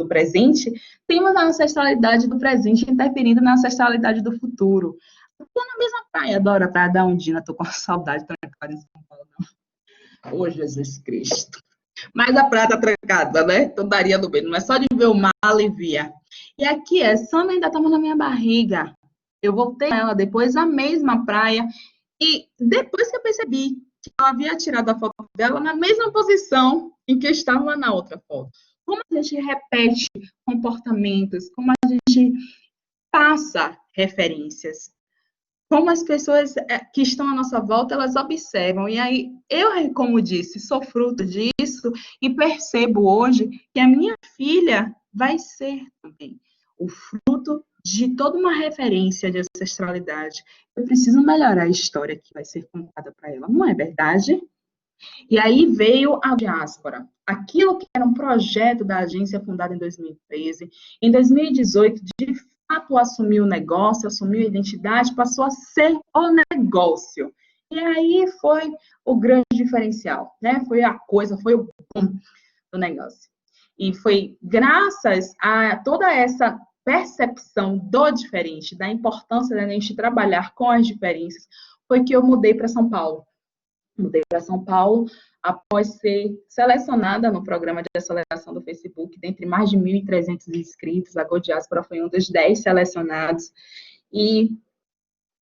presente, temos a ancestralidade do presente interferindo na ancestralidade do futuro. Estou na mesma praia, adoro a Praia da Ondina, estou com saudade de trancada em São Paulo, não. Ô, Jesus Cristo. Mas a praia está trancada, né? Então daria do bem. Não é só de ver o mar, alivia. E aqui, essa ainda estava na minha barriga. Eu voltei a ela depois, a mesma praia. E depois que eu percebi que ela havia tirado a foto dela na mesma posição em que estava na outra foto. Como a gente repete comportamentos, como a gente passa referências. Como as pessoas que estão à nossa volta, elas observam. E aí, eu, como disse, sou fruto disso e percebo hoje que a minha filha vai ser também o fruto de toda uma referência de ancestralidade. Eu preciso melhorar a história que vai ser contada para ela, não é verdade? E aí veio a diáspora. Aquilo que era um projeto da agência fundada em 2013, em 2018, de fato assumiu o negócio, assumiu a identidade, passou a ser o negócio. E aí foi o grande diferencial, né? Foi a coisa, foi o boom do negócio. E foi graças a toda essa percepção do diferente, da importância da gente trabalhar com as diferenças, foi que eu mudei para São Paulo. Mudei para São Paulo após ser selecionada no programa de aceleração do Facebook, dentre mais de 1.300 inscritos, a Go Diaspora foi um dos 10 selecionados, e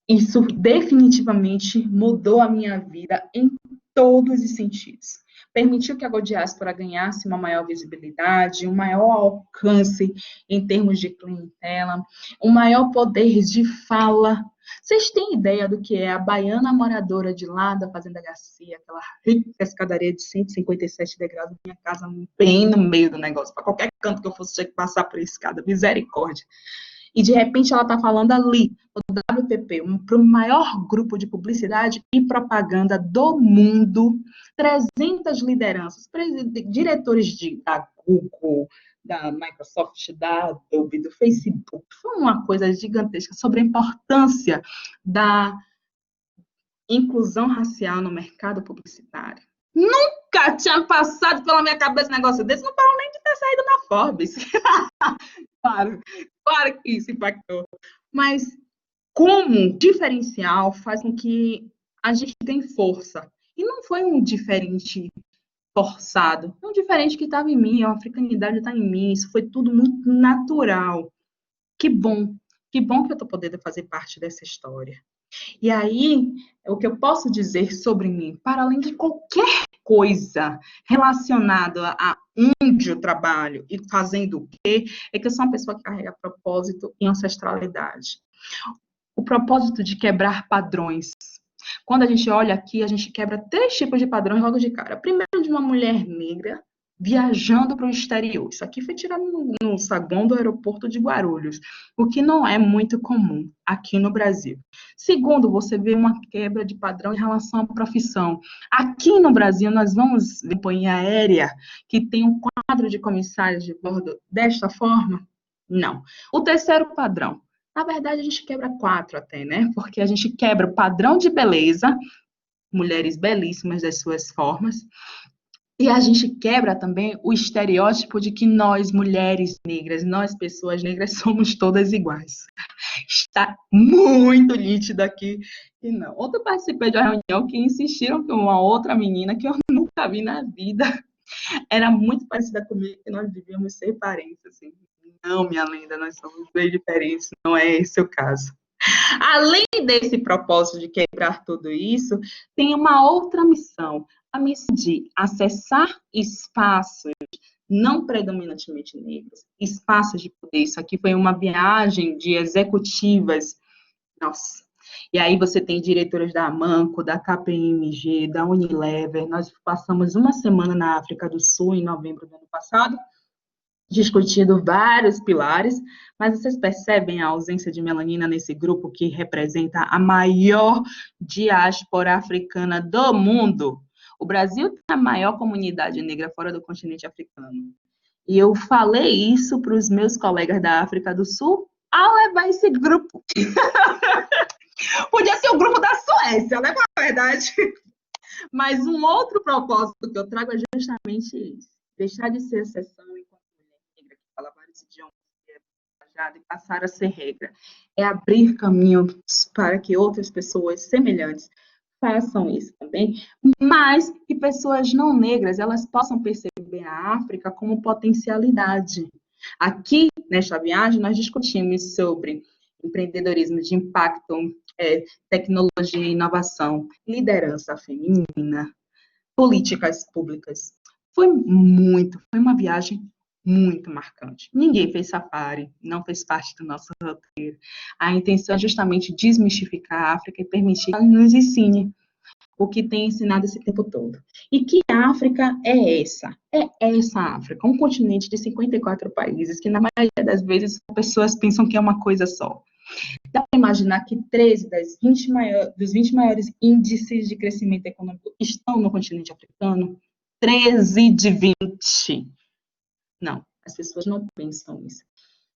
isso definitivamente mudou a minha vida em todos os sentidos. permitiu que a Godiáspora ganhasse uma maior visibilidade, um maior alcance em termos de clientela, um maior poder de fala. Vocês têm ideia do que é a baiana moradora de lá da Fazenda Garcia, aquela rica escadaria de 157 degraus, minha casa bem no meio do negócio, para qualquer canto que eu fosse, tinha que passar por escada, misericórdia. E, de repente, ela está falando ali, no WPP, para o maior grupo de publicidade e propaganda do mundo, 300 lideranças, diretores da Google, da Microsoft, da Adobe, do Facebook. Foi uma coisa gigantesca sobre a importância da inclusão racial no mercado publicitário. Nunca tinha passado pela minha cabeça um negócio desse, não falo nem de ter saído na Forbes. Claro que isso impactou. Mas como diferencial faz com que a gente tenha força. E não foi um diferente forçado, é um diferente que estava em mim, a africanidade está em mim, isso foi tudo muito natural. Que bom que eu estou podendo fazer parte dessa história. E aí, o que eu posso dizer sobre mim, para além de qualquer coisa relacionada a onde eu trabalho e fazendo o quê, é que eu sou uma pessoa que carrega propósito e ancestralidade. O propósito de quebrar padrões. Quando a gente olha aqui, a gente quebra 3 tipos de padrões logo de cara. Primeiro, de uma mulher negra viajando para o exterior. Isso aqui foi tirado no saguão do aeroporto de Guarulhos, o que não é muito comum aqui no Brasil. Segundo, você vê uma quebra de padrão em relação à profissão. Aqui no Brasil, nós vamos ver companhia aérea que tem um quadro de comissários de bordo desta forma? Não. O terceiro padrão. Na verdade, a gente quebra 4 até, né? Porque a gente quebra o padrão de beleza, mulheres belíssimas das suas formas, e a gente quebra também o estereótipo de que nós, mulheres negras, nós, pessoas negras, somos todas iguais. Está muito nítido aqui. E não. Ontem eu participei de uma reunião que insistiram que uma outra menina que eu nunca vi na vida era muito parecida comigo, que nós devíamos ser parentes, assim. Não, minha linda, nós somos bem diferentes, não é esse o caso. Além desse propósito de quebrar tudo isso, tem uma outra missão, a missão de acessar espaços não predominantemente negros, espaços de poder. Isso aqui foi uma viagem de executivas, nossa. E aí você tem diretoras da Amanco, da KPMG, da Unilever. Nós passamos uma semana na África do Sul, em novembro do ano passado, discutindo vários pilares, mas vocês percebem a ausência de melanina nesse grupo que representa a maior diáspora africana do mundo? O Brasil tem a maior comunidade negra fora do continente africano. E eu falei isso para os meus colegas da África do Sul ao levar esse grupo. Podia ser o grupo da Suécia, né, na verdade? Mas um outro propósito que eu trago é justamente isso. Deixar de ser exceção enquanto mulher negra que fala vários idiomas, que é engajada, e passar a ser regra. É abrir caminhos para que outras pessoas semelhantes façam isso também, mas que pessoas não negras elas possam perceber a África como potencialidade. Aqui, nesta viagem, nós discutimos sobre empreendedorismo de impacto, tecnologia e inovação, liderança feminina, políticas públicas. Foi uma viagem muito marcante. Ninguém fez safari, não fez parte do nosso roteiro. A intenção é justamente desmistificar a África e permitir que ela nos ensine o que tem ensinado esse tempo todo. E que África é essa? É essa África, um continente de 54 países, que na maioria das vezes as pessoas pensam que é uma coisa só. Dá para imaginar que 13 dos 20 maiores índices de crescimento econômico estão no continente africano? 13 de 20. Não, as pessoas não pensam isso.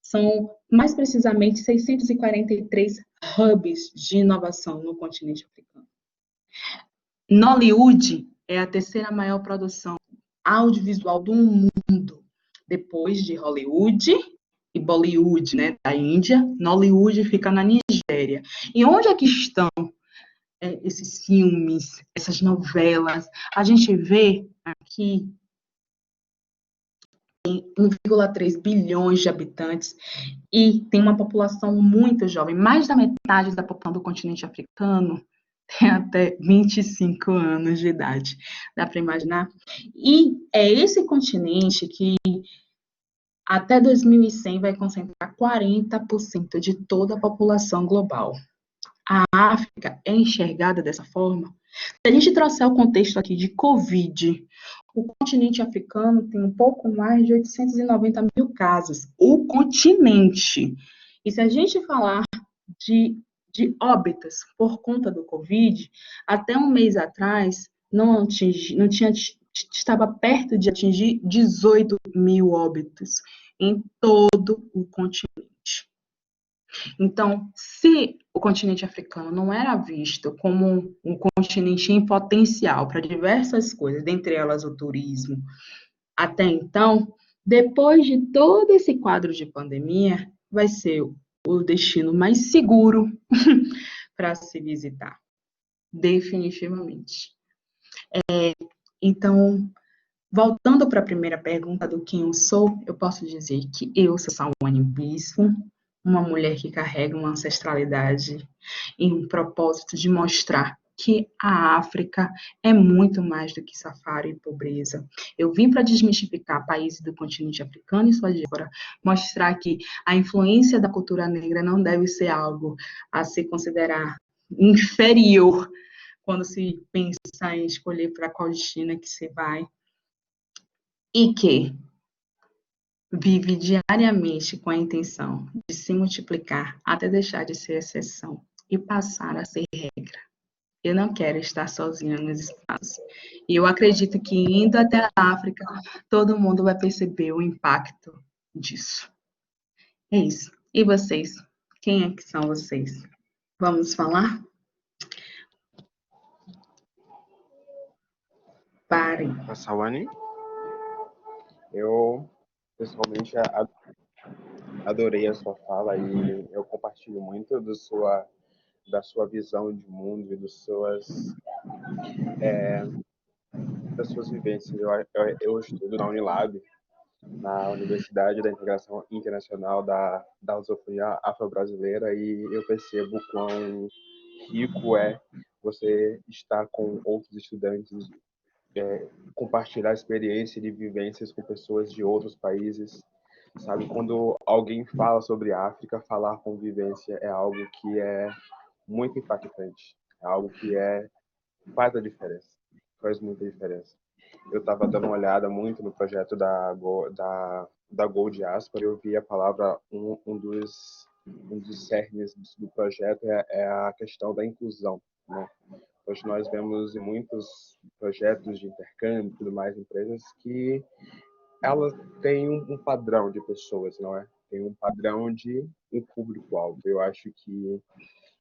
São, mais precisamente, 643 hubs de inovação no continente africano. Nollywood é a terceira maior produção audiovisual do mundo, depois de Hollywood e Bollywood, né, da Índia. Nollywood fica na Nigéria. E onde é que estão esses filmes, essas novelas? A gente vê aqui tem 1,3 bilhões de habitantes e tem uma população muito jovem. Mais da metade da população do continente africano tem até 25 anos de idade. Dá para imaginar? E é esse continente que até 2100 vai concentrar 40% de toda a população global. A África é enxergada dessa forma. Se a gente trouxer o contexto aqui de Covid, o continente africano tem um pouco mais de 890 mil casos. O continente. E se a gente falar de, de óbitos por conta do Covid, até um mês atrás, não tinha, estava perto de atingir 18 mil óbitos em todo o continente. Então, se o continente africano não era visto como um continente em potencial para diversas coisas, dentre elas o turismo, até então, depois de todo esse quadro de pandemia, vai ser o destino mais seguro para se visitar, definitivamente. Então, voltando para a primeira pergunta do quem eu sou, eu posso dizer que eu sou Sawane Bispo, uma mulher que carrega uma ancestralidade e um propósito de mostrar que a África é muito mais do que safari e pobreza. Eu vim para desmistificar países do continente africano e sua diáspora, mostrar que a influência da cultura negra não deve ser algo a se considerar inferior quando se pensa em escolher para qual destino que se vai, e que vive diariamente com a intenção de se multiplicar até deixar de ser exceção e passar a ser regra. Eu não quero estar sozinha nos espaços. E eu acredito que indo até a África, todo mundo vai perceber o impacto disso. É isso. E vocês? Quem é que são vocês? Vamos falar? Parem. Sawane, eu pessoalmente adorei a sua fala e eu compartilho muito da sua visão de mundo e das suas vivências. Eu estudo na Unilab, na Universidade da Integração Internacional da Lusofonia Afro-Brasileira, e eu percebo quão rico é você estar com outros estudantes, compartilhar experiência de vivências com pessoas de outros países, sabe? Quando alguém fala sobre a África, falar com vivência é algo que é muito impactante, é algo que faz a diferença, faz muita diferença. Eu estava dando uma olhada muito no projeto da Go Diaspora e eu vi a palavra, um dos cernes do projeto é a questão da inclusão, né? Hoje nós vemos em muitos projetos de intercâmbio e tudo mais, empresas que elas têm um padrão de pessoas, não é? Tem um padrão de um público-alvo. Eu acho que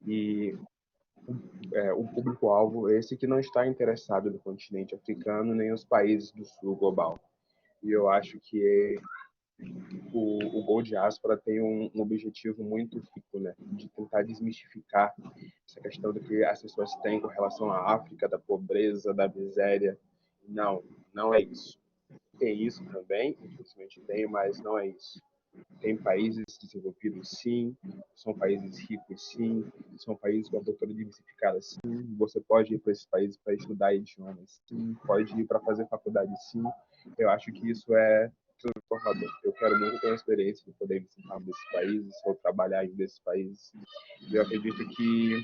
e o público-alvo esse que não está interessado no continente africano nem os países do sul global. E eu acho que o Go Diaspora tem um objetivo muito rico, né, de tentar desmistificar essa questão do que as pessoas têm com relação à África, da pobreza, da miséria. Não, não é isso. Tem isso também, infelizmente tem, mas não é isso. Tem países desenvolvidos, sim, são países ricos, sim, são países com a cultura diversificada, sim. Você pode ir para esses países para estudar idiomas, sim, pode ir para fazer faculdade, sim. Eu acho que isso é transformador. Eu quero muito ter a experiência de poder visitar um desses países ou trabalhar em um desses países. Eu acredito que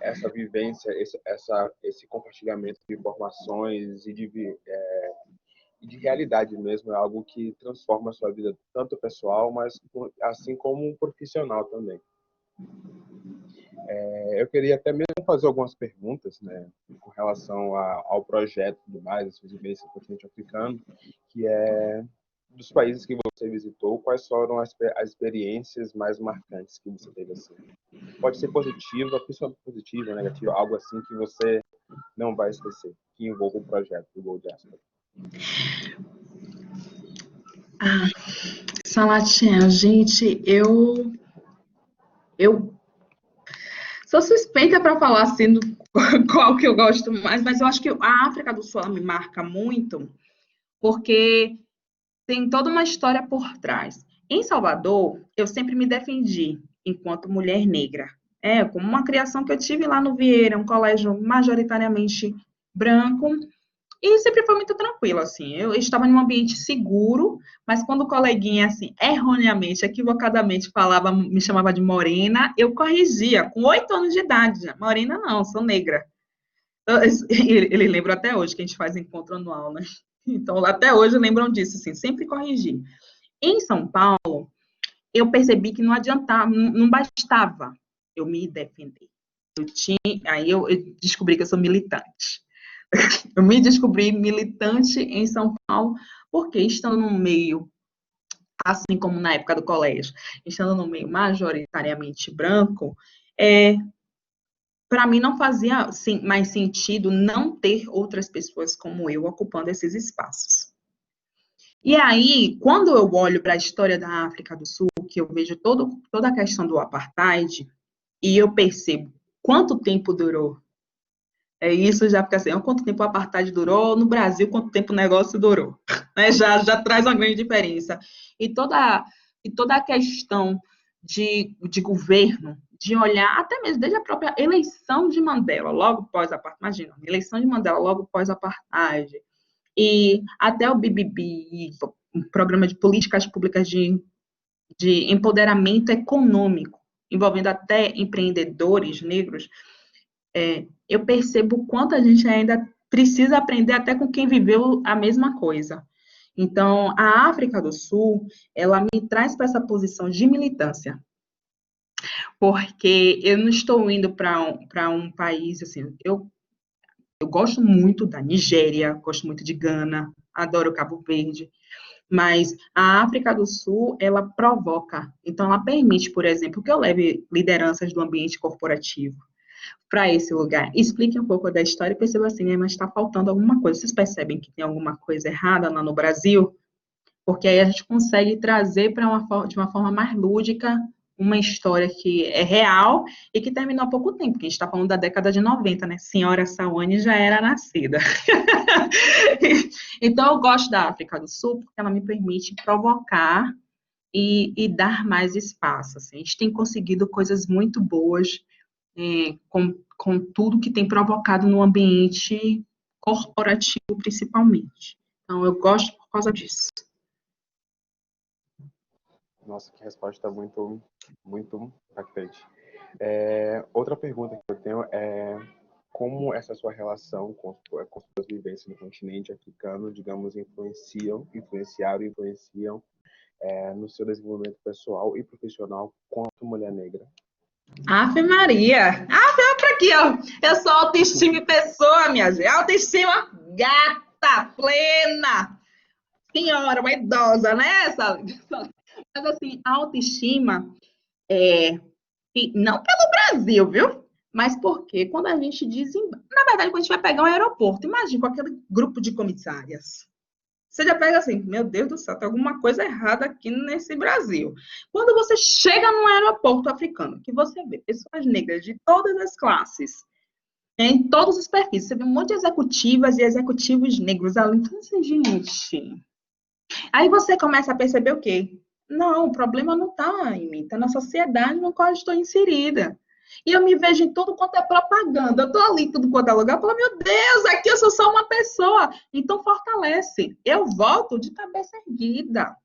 essa vivência, esse compartilhamento de informações e de realidade mesmo é algo que transforma a sua vida tanto pessoal, mas assim como profissional também. Eu queria até mesmo fazer algumas perguntas, né, com relação ao projeto e tudo mais, as suas vivências no continente africano, que é dos países que você visitou, quais foram as experiências mais marcantes que você teve assim? Pode ser positiva, principalmente positiva, negativa, algo assim que você não vai esquecer, que envolva o projeto do Go Diaspora. Salatinha, gente, eu sou suspeita para falar assim do qual que eu gosto mais, mas eu acho que a África do Sul ela me marca muito, porque tem toda uma história por trás. Em Salvador, eu sempre me defendi enquanto mulher negra. Como uma criação que eu tive lá no Vieira, um colégio majoritariamente branco, e sempre foi muito tranquilo, assim. Eu estava em um ambiente seguro, mas quando o coleguinha, assim, erroneamente, equivocadamente falava, me chamava de morena, eu corrigia, com 8 anos de idade. Morena não, sou negra. Ele lembra até hoje que a gente faz encontro anual, né? Então, até hoje lembram disso, assim, sempre corrigi. Em São Paulo, eu percebi que não adiantava, não bastava eu me defender. Aí eu descobri que eu sou militante. Eu me descobri militante em São Paulo, porque estando no meio, assim como na época do colégio, estando no meio majoritariamente branco, para mim não fazia mais sentido não ter outras pessoas como eu ocupando esses espaços. E aí, quando eu olho para a história da África do Sul, que eu vejo toda a questão do apartheid, e eu percebo quanto tempo durou. Isso já fica assim, quanto tempo o apartheid durou no Brasil, quanto tempo o negócio durou. Né? Já traz uma grande diferença. E toda a questão de governo, de olhar, até mesmo desde a própria eleição de Mandela, logo pós-apartheid, imagina, eleição de Mandela logo pós-apartheid, e até o BBB, um programa de políticas públicas de empoderamento econômico, envolvendo até empreendedores negros, eu percebo o quanto a gente ainda precisa aprender até com quem viveu a mesma coisa. Então, a África do Sul, ela me traz para essa posição de militância, porque eu não estou indo para um país, assim, eu gosto muito da Nigéria, gosto muito de Gana, adoro Cabo Verde, mas a África do Sul, ela provoca, então ela permite, por exemplo, que eu leve lideranças do ambiente corporativo para esse lugar. Explique um pouco da história e perceba assim, mas está faltando alguma coisa. Vocês percebem que tem alguma coisa errada lá no Brasil? Porque aí a gente consegue trazer de uma forma mais lúdica uma história que é real e que terminou há pouco tempo, que a gente está falando da década de 90, né? Senhora Sawane já era nascida. Então, eu gosto da África do Sul porque ela me permite provocar e dar mais espaço. Assim. A gente tem conseguido coisas muito boas com tudo que tem provocado no ambiente corporativo, principalmente. Então, eu gosto por causa disso. Nossa, que resposta muito, muito impactante. Outra pergunta que eu tenho é como essa sua relação com suas vivências no continente africano, digamos, influenciaram e influenciam no seu desenvolvimento pessoal e profissional quanto mulher negra? Ave Maria! Ave, pra aqui, ó. Eu sou autoestima e pessoa, minha gente. Autoestima gata, plena. Senhora, uma idosa, né? Mas, assim, a autoestima não pelo Brasil, viu? Mas porque quando a gente na verdade, quando a gente vai pegar um aeroporto, imagina com aquele grupo de comissárias. Você já pega assim, meu Deus do céu, tem alguma coisa errada aqui nesse Brasil. Quando você chega num aeroporto africano, que você vê pessoas negras de todas as classes, em todos os perfis, você vê um monte de executivas e executivos negros ali. Então, assim, gente. Aí você começa a perceber o quê? Não, o problema não está em mim, está na sociedade no qual eu estou inserida. E eu me vejo em tudo quanto é propaganda. Eu estou ali em tudo quanto é lugar, eu falo, meu Deus, aqui eu sou só uma pessoa. Então fortalece. Eu volto de cabeça erguida.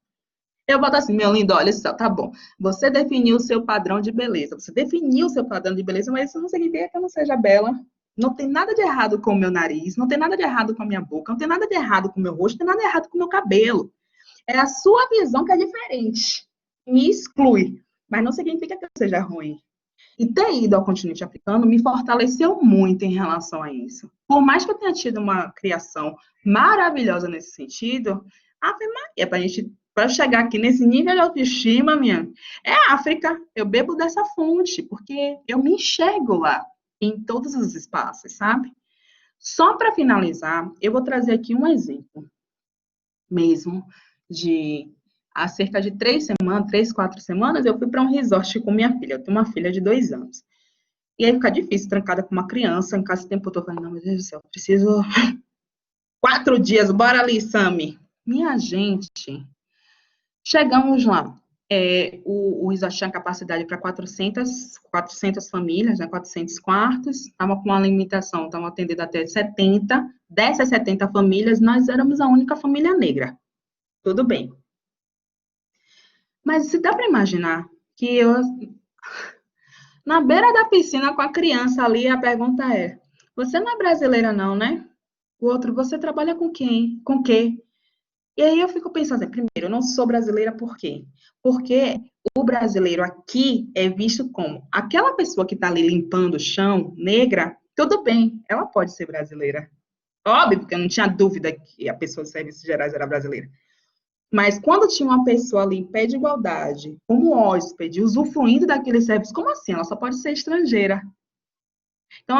Eu volto assim, meu lindo, olha só, tá bom. Você definiu o seu padrão de beleza. Você definiu o seu padrão de beleza, mas isso não significa que eu não seja bela. Não tem nada de errado com o meu nariz, não tem nada de errado com a minha boca, não tem nada de errado com o meu rosto, não tem nada de errado com o meu cabelo. É a sua visão que é diferente. Me exclui. Mas não significa que eu seja ruim. E ter ido ao continente africano me fortaleceu muito em relação a isso. Por mais que eu tenha tido uma criação maravilhosa nesse sentido, Ave Maria, para chegar aqui nesse nível de autoestima, é África. Eu bebo dessa fonte, porque eu me enxergo lá, em todos os espaços, sabe? Só para finalizar, eu vou trazer aqui um exemplo mesmo de há cerca de 4 semanas, eu fui para um resort com minha filha. Eu tenho uma filha de 2 anos. E aí fica difícil, trancada com uma criança, em casa o tempo todo. Eu falei, não, meu Deus do céu, preciso 4 dias, bora ali, Sami. Minha gente, chegamos lá. O resort tinha capacidade para 400 famílias, né, 400 quartos, estava com uma limitação, estavam atendendo até 70, dessas 70 famílias, nós éramos a única família negra. Tudo bem. Mas se dá para imaginar que eu, na beira da piscina com a criança ali, a pergunta é: você não é brasileira não, né? O outro, você trabalha com quem? Com quê? E aí eu fico pensando assim, primeiro, eu não sou brasileira por quê? Porque o brasileiro aqui é visto como aquela pessoa que está ali limpando o chão, negra, tudo bem, ela pode ser brasileira. Óbvio, porque eu não tinha dúvida que a pessoa de serviços gerais era brasileira. Mas quando tinha uma pessoa ali em pé de igualdade, como hóspede, usufruindo daquele serviço, como assim? Ela só pode ser estrangeira. Então,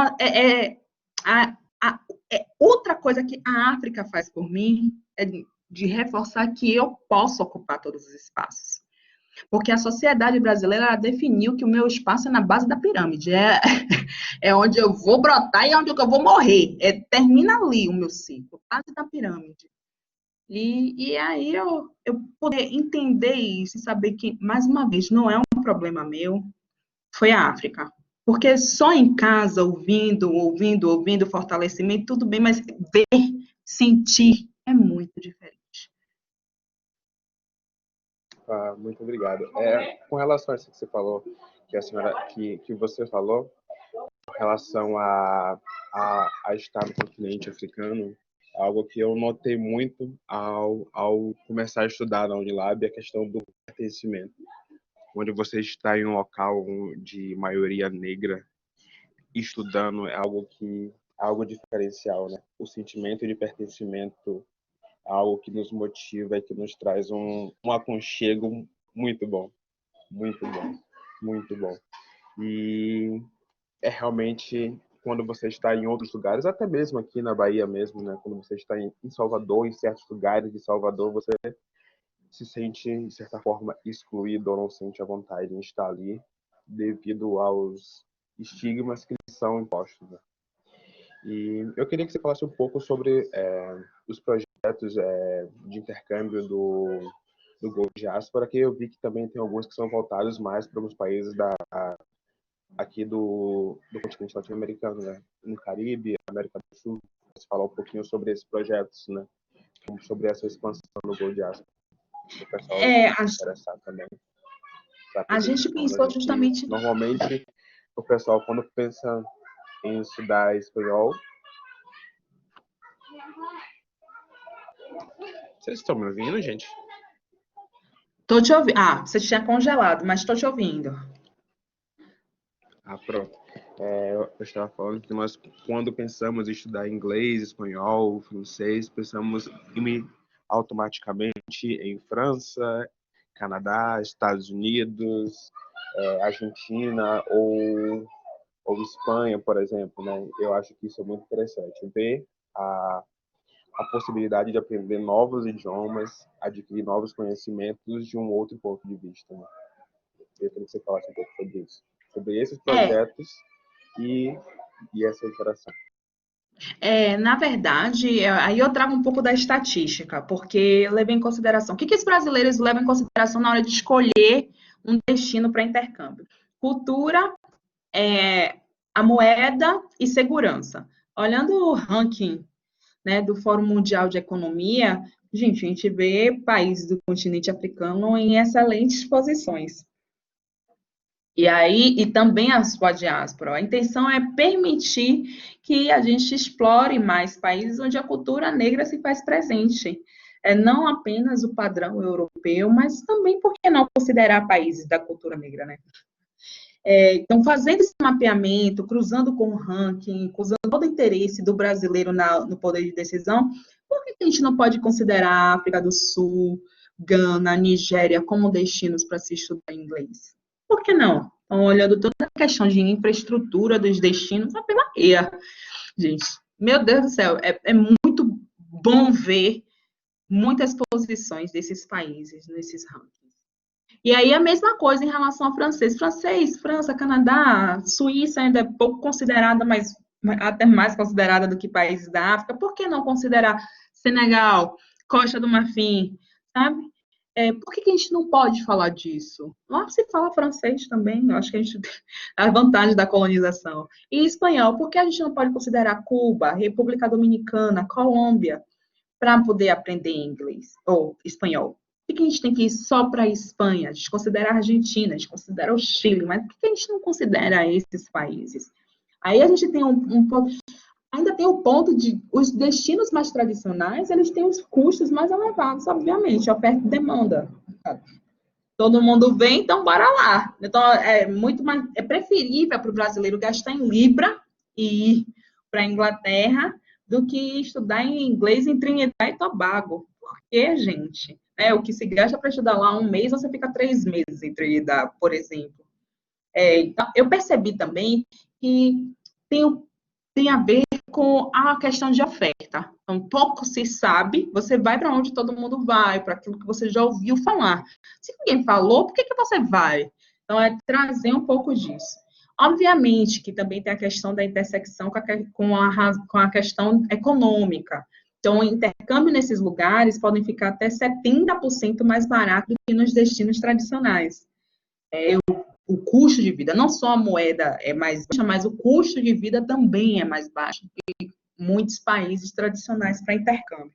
outra coisa que a África faz por mim é de reforçar que eu posso ocupar todos os espaços. Porque a sociedade brasileira definiu que o meu espaço é na base da pirâmide. É onde eu vou brotar e é onde eu vou morrer. Termina ali o meu ciclo, base da pirâmide. E aí eu poder entender isso e saber que, mais uma vez, não é um problema meu, foi a África. Porque só em casa, ouvindo fortalecimento, tudo bem, mas ver, sentir é muito diferente. Muito obrigado. Com relação a isso que você falou, que a senhora, que você falou, com relação a estar no continente africano, algo que eu notei muito ao começar a estudar na Unilab, é a questão do pertencimento. Onde você está em um local de maioria negra, estudando algo diferencial, né? O sentimento de pertencimento é algo que nos motiva e que nos traz um aconchego muito bom, muito bom, muito bom. E é realmente quando você está em outros lugares, até mesmo aqui na Bahia mesmo, né? Quando você está em Salvador, em certos lugares de Salvador, você se sente, de certa forma, excluído ou não sente a vontade de estar ali devido aos estigmas que são impostos, né? E eu queria que você falasse um pouco sobre os projetos de intercâmbio do Go Diaspora, que eu vi que também tem alguns que são voltados mais para os países aqui do continente latino-americano, né? No Caribe, América do Sul. Você falar um pouquinho sobre esses projetos, né? Sobre essa expansão do Go Diaspora. O pessoal se interessar também. A gente pensou justamente... Normalmente, o pessoal, quando pensa em estudar espanhol... Vocês estão me ouvindo, gente? Tô te ouvindo. Você tinha congelado, mas estou te ouvindo. Pronto. Eu estava falando que nós, quando pensamos em estudar inglês, espanhol, francês, pensamos automaticamente em França, Canadá, Estados Unidos, Argentina ou Espanha, por exemplo, né? Eu acho que isso é muito interessante. Ver a possibilidade de aprender novos idiomas, adquirir novos conhecimentos de um outro ponto de vista, né? Eu queria que você falasse um pouco sobre isso, sobre esses projetos e essa interação. Na verdade, aí eu trago um pouco da estatística, porque eu levei em consideração. O que os brasileiros levam em consideração na hora de escolher um destino para intercâmbio? Cultura, a moeda e segurança. Olhando o ranking, né, do Fórum Mundial de Economia, a gente vê países do continente africano em excelentes posições. E também a sua diáspora. A intenção é permitir que a gente explore mais países onde a cultura negra se faz presente. Não apenas o padrão europeu, mas também, por que não considerar países da cultura negra, né? Então, fazendo esse mapeamento, cruzando com o ranking, cruzando todo o interesse do brasileiro no poder de decisão, por que a gente não pode considerar a África do Sul, Gana, Nigéria como destinos para se estudar inglês? Por que não? Então, olhando toda a questão de infraestrutura dos destinos, a Bahia, gente, meu Deus do céu, é muito bom ver muitas posições desses países nesses rankings. E aí a mesma coisa em relação ao francês. Francês, França, Canadá, Suíça ainda é pouco considerada, mas até mais considerada do que países da África. Por que não considerar Senegal, Costa do Marfim, sabe? Por que a gente não pode falar disso? Lá se fala francês também, eu acho que a gente a vantagem da colonização. E espanhol, por que a gente não pode considerar Cuba, República Dominicana, Colômbia, para poder aprender inglês ou espanhol? Por que a gente tem que ir só para a Espanha? A gente considera a Argentina, a gente considera o Chile, mas por que a gente não considera esses países? Aí a gente tem ainda tem o ponto de os destinos mais tradicionais, eles têm os custos mais elevados, obviamente, oferta e demanda. Todo mundo vem, então bora lá. Então é muito mais, é preferível para o brasileiro gastar em libra e ir para a Inglaterra do que estudar em inglês em Trinidad e Tobago. Por quê, gente? O que se gasta para estudar lá um mês, você fica 3 meses em Trinidad, por exemplo. Então, eu percebi também que tem a ver com a questão de oferta. Então, pouco se sabe, você vai para onde todo mundo vai, para aquilo que você já ouviu falar. Se ninguém falou, por que você vai? Então, é trazer um pouco disso. Obviamente que também tem a questão da intersecção com a questão econômica. Então, o intercâmbio nesses lugares podem ficar até 70% mais barato do que nos destinos tradicionais. O custo de vida, não só a moeda é mais baixa, mas o custo de vida também é mais baixo que muitos países tradicionais para intercâmbio.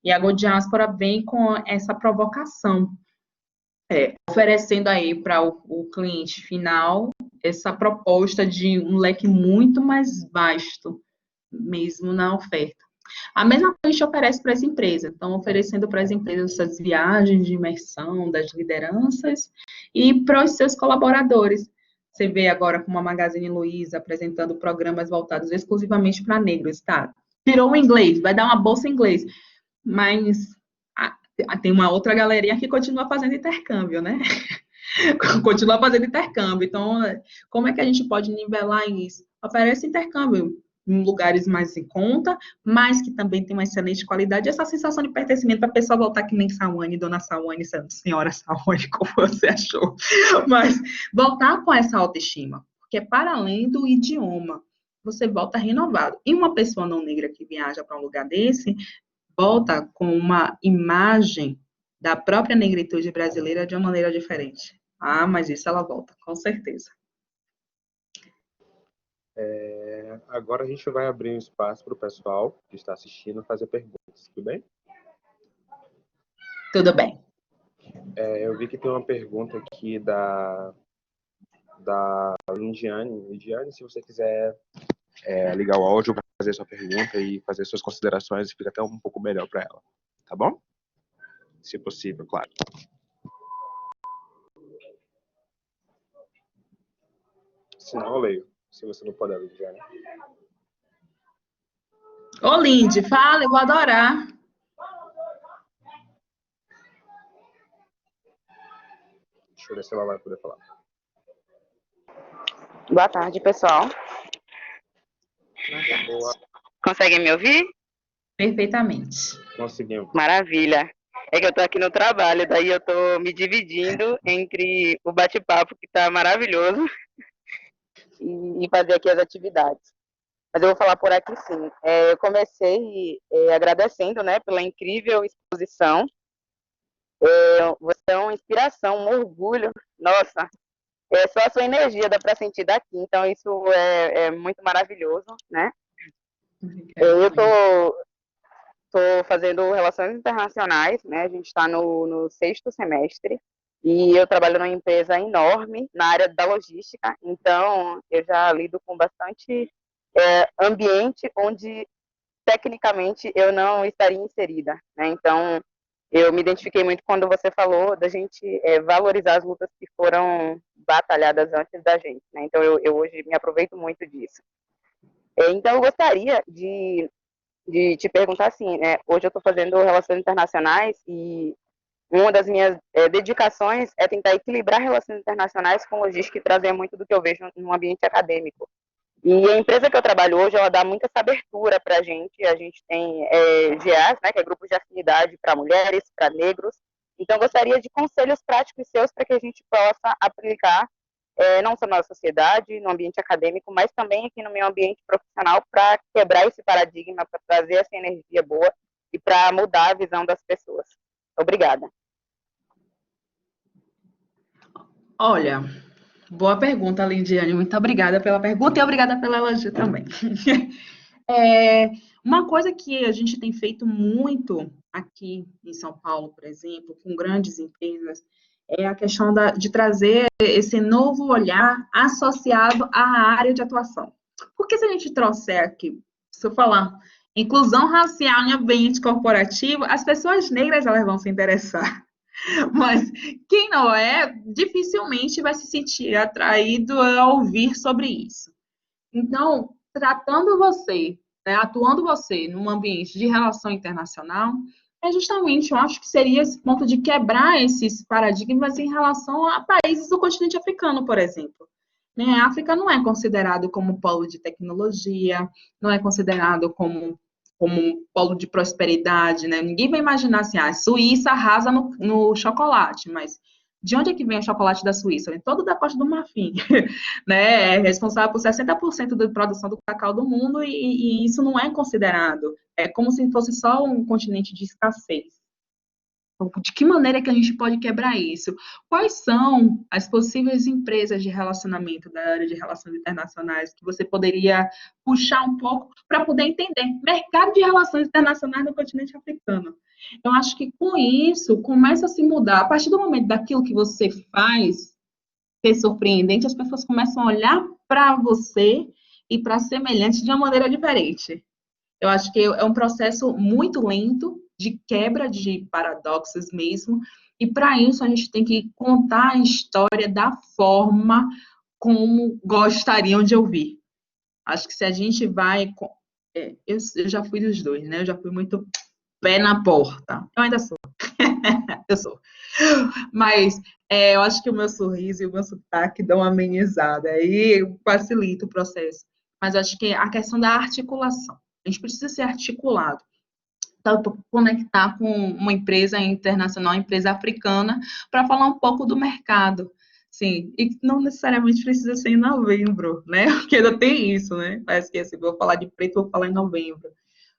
E a Go Diaspora vem com essa provocação, oferecendo aí para o cliente final essa proposta de um leque muito mais vasto, mesmo na oferta. A mesma coisa a gente oferece para as empresas, então oferecendo para as empresas essas viagens de imersão das lideranças e para os seus colaboradores. Você vê agora como a Magazine Luiza apresentando programas voltados exclusivamente para negros, tá? Tirou o inglês, vai dar uma bolsa em inglês, mas tem uma outra galerinha que continua fazendo intercâmbio, né? Continua fazendo intercâmbio. Então, como é que a gente pode nivelar isso? Oferece intercâmbio em lugares mais em conta, mas que também tem uma excelente qualidade. Essa sensação de pertencimento para a pessoa voltar que nem Sawane, dona Sawane, senhora Sawane, como você achou. Mas voltar com essa autoestima, porque é para além do idioma. Você volta renovado. E uma pessoa não negra que viaja para um lugar desse, volta com uma imagem da própria negritude brasileira de uma maneira diferente. Ah, mas isso ela volta, com certeza. Agora a gente vai abrir um espaço para o pessoal que está assistindo fazer perguntas, tudo bem? Tudo bem. Eu vi que tem uma pergunta aqui da Lindiane. Lindiane, se você quiser ligar o áudio para fazer sua pergunta e fazer suas considerações, fica até um pouco melhor para ela, tá bom? Se possível, claro. Se não, eu leio. Se você não puder, Lindiane. Ô, Lindy, fala, eu vou adorar. Deixa eu ver se ela vai poder falar. Boa tarde, pessoal. Boa. Conseguem me ouvir? Perfeitamente. Conseguimos. Maravilha. É que eu tô aqui no trabalho, daí eu tô me dividindo entre o bate-papo, que tá maravilhoso, e fazer aqui as atividades. Mas eu vou falar por aqui sim. Eu comecei agradecendo, né, pela incrível exposição. Você é uma inspiração, um orgulho. Nossa, só a sua energia dá para sentir daqui, então isso é muito maravilhoso, né? Eu estou fazendo relações internacionais, né? A gente está no 6º semestre e eu trabalho numa empresa enorme na área da logística, então eu já lido com bastante ambiente onde tecnicamente eu não estaria inserida, né? Então eu me identifiquei muito quando você falou da gente valorizar as lutas que foram batalhadas antes da gente, né? Então eu hoje me aproveito muito disso. Então eu gostaria de te perguntar assim, né? Hoje eu estou fazendo relações internacionais e uma das minhas dedicações é tentar equilibrar relações internacionais com logística e trazer muito do que eu vejo no ambiente acadêmico. E a empresa que eu trabalho hoje, ela dá muita essa abertura para a gente tem GAs, né, que é grupos de afinidade para mulheres, para negros. Então, eu gostaria de conselhos práticos seus para que a gente possa aplicar não só na sociedade, no ambiente acadêmico, mas também aqui no meu ambiente profissional para quebrar esse paradigma, para trazer essa energia boa e para mudar a visão das pessoas. Obrigada. Olha, boa pergunta, Lindiane. Muito obrigada pela pergunta e obrigada pela elogio também. É, uma coisa que a gente tem feito muito aqui em São Paulo, por exemplo, com grandes empresas, é a questão de trazer esse novo olhar associado à área de atuação. Porque se a gente trouxer aqui, se eu falar inclusão racial em ambiente corporativo, as pessoas negras elas vão se interessar. Mas quem não é, dificilmente vai se sentir atraído a ouvir sobre isso. Então, tratando você, né, atuando você num ambiente de relação internacional, é justamente, eu acho que seria esse ponto de quebrar esses paradigmas em relação a países do continente africano, por exemplo. Né, a África não é considerado como polo de tecnologia, não é considerado como um polo de prosperidade, né? Ninguém vai imaginar assim, a Suíça arrasa no chocolate, mas de onde é que vem o chocolate da Suíça? Vem todo da Costa do Marfim, né? É responsável por 60% da produção do cacau do mundo e isso não é considerado. É como se fosse só um continente de escassez. De que maneira que a gente pode quebrar isso? Quais são as possíveis empresas de relacionamento da área de relações internacionais que você poderia puxar um pouco para poder entender mercado de relações internacionais no continente africano? Eu acho que com isso começa a se mudar. A partir do momento daquilo que você faz ser surpreendente, as pessoas começam a olhar para você e para semelhantes de uma maneira diferente. Eu acho que é um processo muito lento, de quebra de paradoxos mesmo, e para isso a gente tem que contar a história da forma como gostariam de ouvir. Acho que se a gente vai. Eu já fui dos dois, né? Eu já fui muito pé na porta. Eu ainda sou. Eu sou. Mas eu acho que o meu sorriso e o meu sotaque dão uma amenizada, aí facilita o processo. Mas acho que a questão da articulação. A gente precisa ser articulado, tanto conectar com uma empresa internacional, uma empresa africana, para falar um pouco do mercado. Sim, e não necessariamente precisa ser em novembro, né? Porque ainda tem isso, né? Parece que assim, vou falar de preto, vou falar em novembro.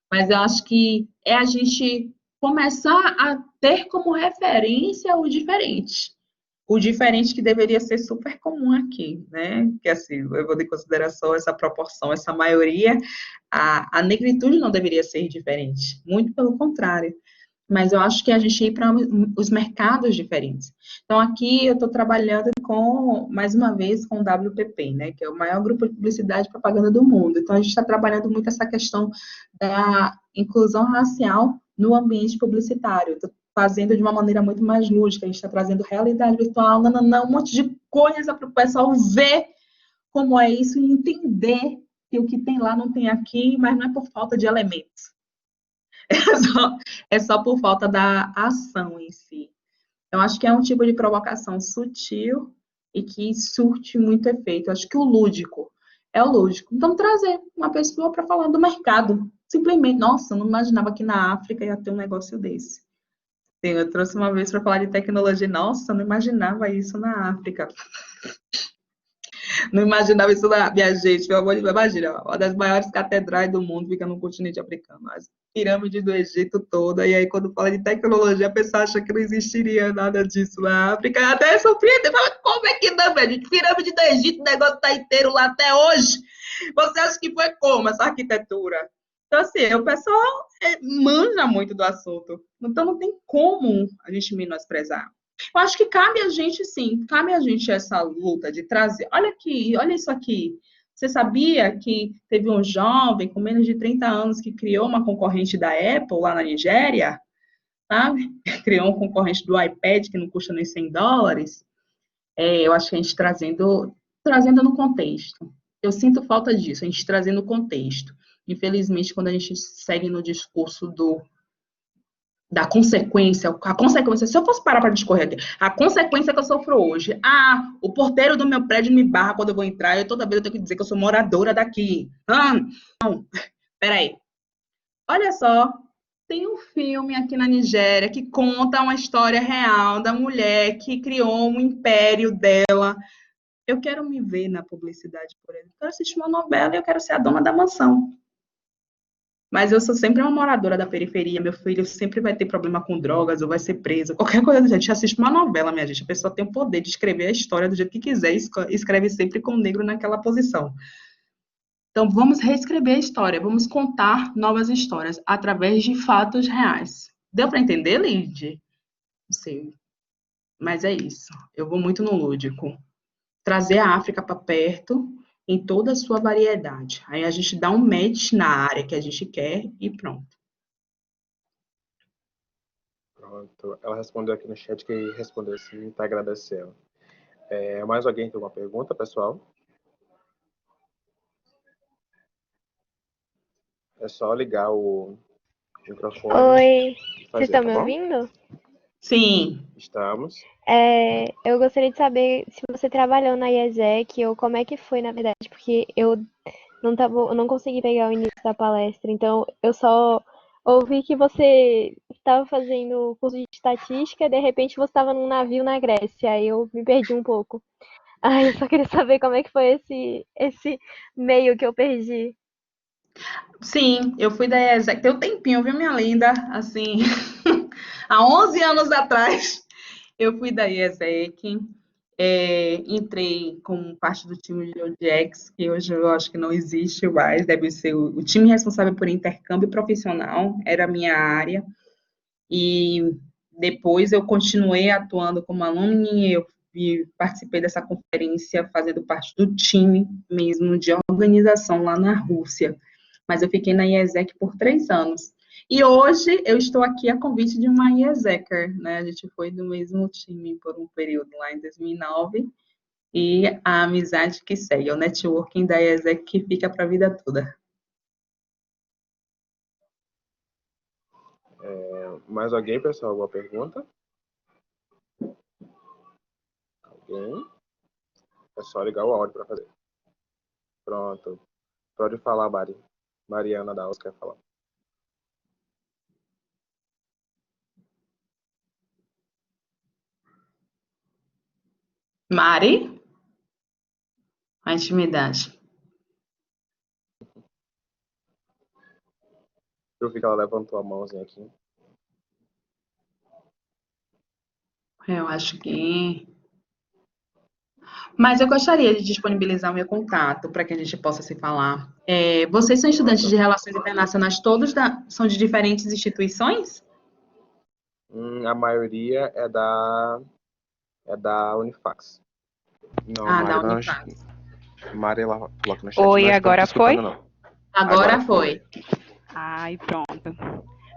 Mas eu acho que é a gente começar a ter como referência o diferente. O diferente que deveria ser super comum aqui, né? Que assim, eu vou em consideração essa proporção, essa maioria, a negritude não deveria ser diferente, muito pelo contrário. Mas eu acho que a gente ir para os mercados diferentes. Então, aqui eu estou trabalhando com, mais uma vez, com o WPP, né? Que é o maior grupo de publicidade e propaganda do mundo. Então, a gente está trabalhando muito essa questão da inclusão racial no ambiente publicitário. Estou fazendo de uma maneira muito mais lúdica, a gente está trazendo realidade virtual, um monte de coisa para o pessoal ver como é isso e entender que o que tem lá não tem aqui, mas não é por falta de elementos. É só por falta da ação em si. Eu acho que é um tipo de provocação sutil e que surte muito efeito. Eu acho que o lúdico é o lúdico. Então, trazer uma pessoa para falar do mercado. Simplesmente, nossa, eu não imaginava que na África ia ter um negócio desse. Eu trouxe uma vez para falar de tecnologia. Nossa, eu não imaginava isso na África. Não imaginava isso na minha gente. Pelo amor de Deus, imagina, uma das maiores catedrais do mundo fica no continente africano. As pirâmides do Egito toda. E aí, quando fala de tecnologia, a pessoa acha que não existiria nada disso na África. Até surpreende. Fala, como é que não, velho? Pirâmide do Egito, o negócio está inteiro lá até hoje. Você acha que foi como essa arquitetura? Então, assim, o pessoal manja muito do assunto. Então, não tem como a gente menosprezar. Eu acho que cabe a gente, sim, cabe a gente essa luta de trazer. Olha aqui, olha isso aqui. Você sabia que teve um jovem com menos de 30 anos que criou uma concorrente da Apple lá na Nigéria? Sabe? Criou um concorrente do iPad que não custa nem US$ 100. Eu acho que a gente trazendo no contexto. Eu sinto falta disso, a gente trazendo no contexto. Infelizmente, quando a gente segue no discurso da consequência, a consequência, se eu fosse parar para discorrer aqui, a consequência que eu sofro hoje, o porteiro do meu prédio me barra quando eu vou entrar, e toda vez eu tenho que dizer que eu sou moradora daqui. Não, peraí. Olha só, tem um filme aqui na Nigéria que conta uma história real da mulher que criou um império dela. Eu quero me ver na publicidade, por exemplo. Eu quero assistir uma novela e eu quero ser a dona da mansão. Mas eu sou sempre uma moradora da periferia. Meu filho sempre vai ter problema com drogas ou vai ser preso. Qualquer coisa do jeito. A gente assiste uma novela, minha gente. A pessoa tem o poder de escrever a história do jeito que quiser. Escreve sempre com o negro naquela posição. Então, vamos reescrever a história. Vamos contar novas histórias através de fatos reais. Deu para entender, Lid? Não sei. Mas é isso. Eu vou muito no lúdico. Trazer a África para perto em toda a sua variedade. Aí a gente dá um match na área que a gente quer e pronto. Pronto. Ela respondeu aqui no chat que respondeu sim, está agradecendo. Mais alguém tem uma pergunta, pessoal? É só ligar o microfone Oi, e vocês fazer, estão tá me bom? ouvindo? Sim. Estamos. Eu gostaria de saber se você trabalhou na IESEC ou como é que foi, na verdade, porque eu não consegui pegar o início da palestra, então eu só ouvi que você estava fazendo curso de estatística e de repente você estava num navio na Grécia, aí eu me perdi um pouco. Eu só queria saber como é que foi esse meio que eu perdi. Sim, eu fui da IESEC, tem um tempinho, viu, minha linda? Assim, há 11 anos atrás, eu fui da IESEC, entrei como parte do time de ODX, que hoje eu acho que não existe mais, deve ser o time responsável por intercâmbio profissional, era a minha área, e depois eu continuei atuando como alumni, participei dessa conferência fazendo parte do time mesmo de organização lá na Rússia, mas eu fiquei na IESEC por 3 anos. E hoje eu estou aqui a convite de uma IESECer, né? A gente foi do mesmo time por um período lá em 2009, e a amizade que segue, o networking da IESEC que fica para a vida toda. Mais alguém, pessoal? Alguma pergunta? Alguém? É só ligar o áudio para fazer. Pronto. Pode falar, Mari. Mariana da Oscar quer falar. Mari? A intimidade. Eu vi que ela levantou a mãozinha aqui. Eu acho que... Mas eu gostaria de disponibilizar o meu contato para que a gente possa se falar. Vocês são estudantes de Relações Internacionais, todos são de diferentes instituições? A maioria é da Unifax. Não, Ah, Mari da não. Unifax. Mari, ela coloca no chat. Oi, Não estamos agora te escutando, foi? não. Agora foi. Ai, pronto.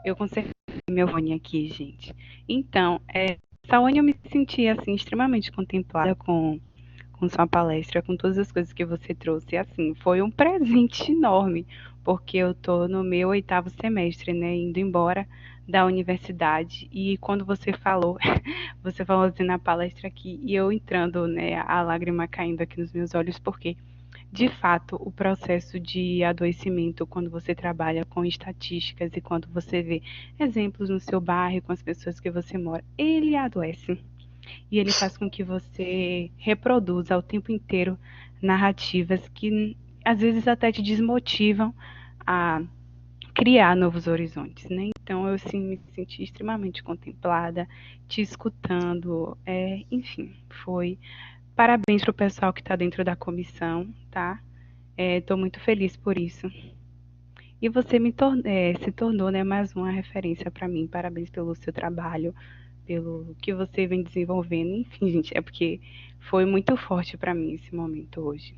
Eu consertei meu fone aqui, gente. Então, essa ONU eu me senti, assim, extremamente contemplada com sua palestra, com todas as coisas que você trouxe. Assim, foi um presente enorme, porque eu tô no meu 8º semestre, né, indo embora da universidade. E quando você falou, você falou assim na palestra aqui, e eu entrando, né, a lágrima caindo aqui nos meus olhos, porque de fato, o processo de adoecimento, quando você trabalha com estatísticas e quando você vê exemplos no seu bairro, com as pessoas que você mora, ele adoece. E ele faz com que você reproduza o tempo inteiro narrativas que às vezes até te desmotivam a criar novos horizontes, né? Então eu sim, me senti extremamente contemplada, te escutando, enfim, foi. Parabéns para o pessoal que está dentro da comissão, tá? Estou muito feliz por isso. E você se tornou, né, mais uma referência para mim. Parabéns pelo seu trabalho, pelo que você vem desenvolvendo. Enfim, gente, é porque foi muito forte para mim esse momento hoje.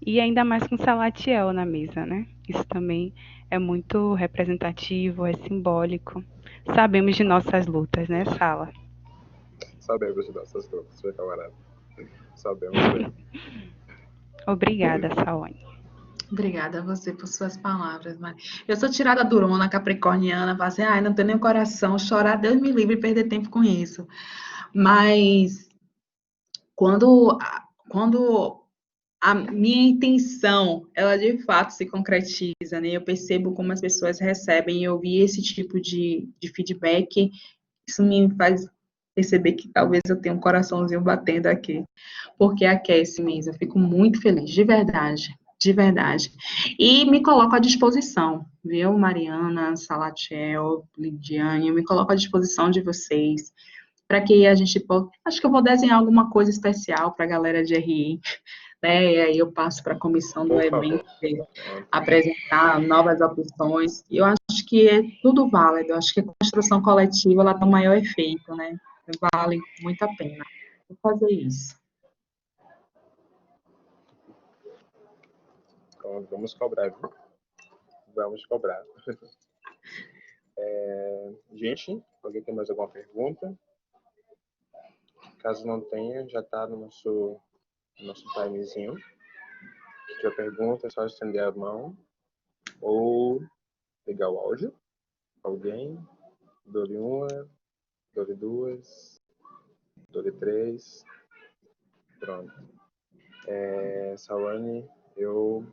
E ainda mais com Salatiel na mesa, né? Isso também é muito representativo, é simbólico. Sabemos de nossas lutas, né, Sala? Sabemos de nossas lutas, meu camarada. Sabemos bem. Obrigada, Saone. Obrigada a você por suas palavras, Mari. Eu sou tirada durona, capricorniana, falo assim, não tenho nem coração, chorar, Deus me livre, perder tempo com isso. Mas quando a minha intenção, ela de fato se concretiza, né? Eu percebo como as pessoas recebem, eu vi esse tipo de feedback, isso me faz perceber que talvez eu tenha um coraçãozinho batendo aqui, porque aquece mesmo, eu fico muito feliz, de verdade. De verdade. E me coloco à disposição, viu, Mariana, Salatiel, Lidiane, eu me coloco à disposição de vocês, para que a gente possa. Acho que eu vou desenhar alguma coisa especial para a galera de RI, né? E aí eu passo para a comissão do Por evento, favor. apresentar novas opções. E eu acho que é tudo válido, eu acho que a construção coletiva ela tem um maior efeito, né? Vale muito a pena. Vou fazer isso. Então, vamos cobrar, viu? Vamos cobrar. Gente, alguém tem mais alguma pergunta? Caso não tenha, já está no nosso timezinho. Se tiver pergunta, é só estender a mão ou ligar o áudio. Alguém? Dole uma, dole duas, dole três. Pronto. Sawane, eu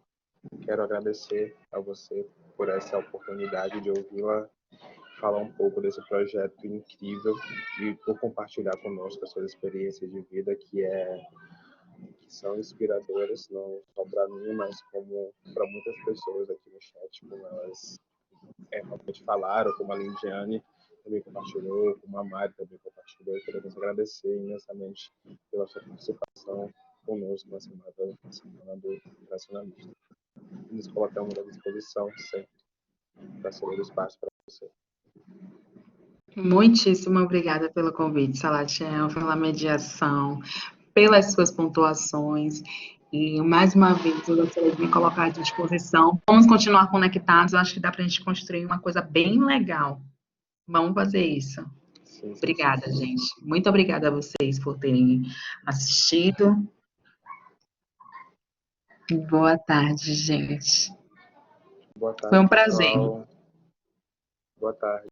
quero agradecer a você por essa oportunidade de ouvi-la falar um pouco desse projeto incrível e por compartilhar conosco as suas experiências de vida que são inspiradoras, não só para mim, mas como para muitas pessoas aqui no chat, como elas realmente falaram, como a Lindiane também compartilhou, como a Mari também compartilhou. Queremos agradecer imensamente pela sua participação conosco na semana do Racionalista. Nos colocamos à disposição sempre para ceder espaço para você. Muitíssimo obrigada pelo convite, Salatiel, pela mediação, pelas suas pontuações. E, mais uma vez, eu gostaria de me colocar à disposição. Vamos continuar conectados, eu acho que dá para a gente construir uma coisa bem legal. Vamos fazer isso. Sim. Obrigada, gente. Muito obrigada a vocês por terem assistido. Boa tarde, gente. Boa tarde, Foi um prazer. pessoal. Boa tarde.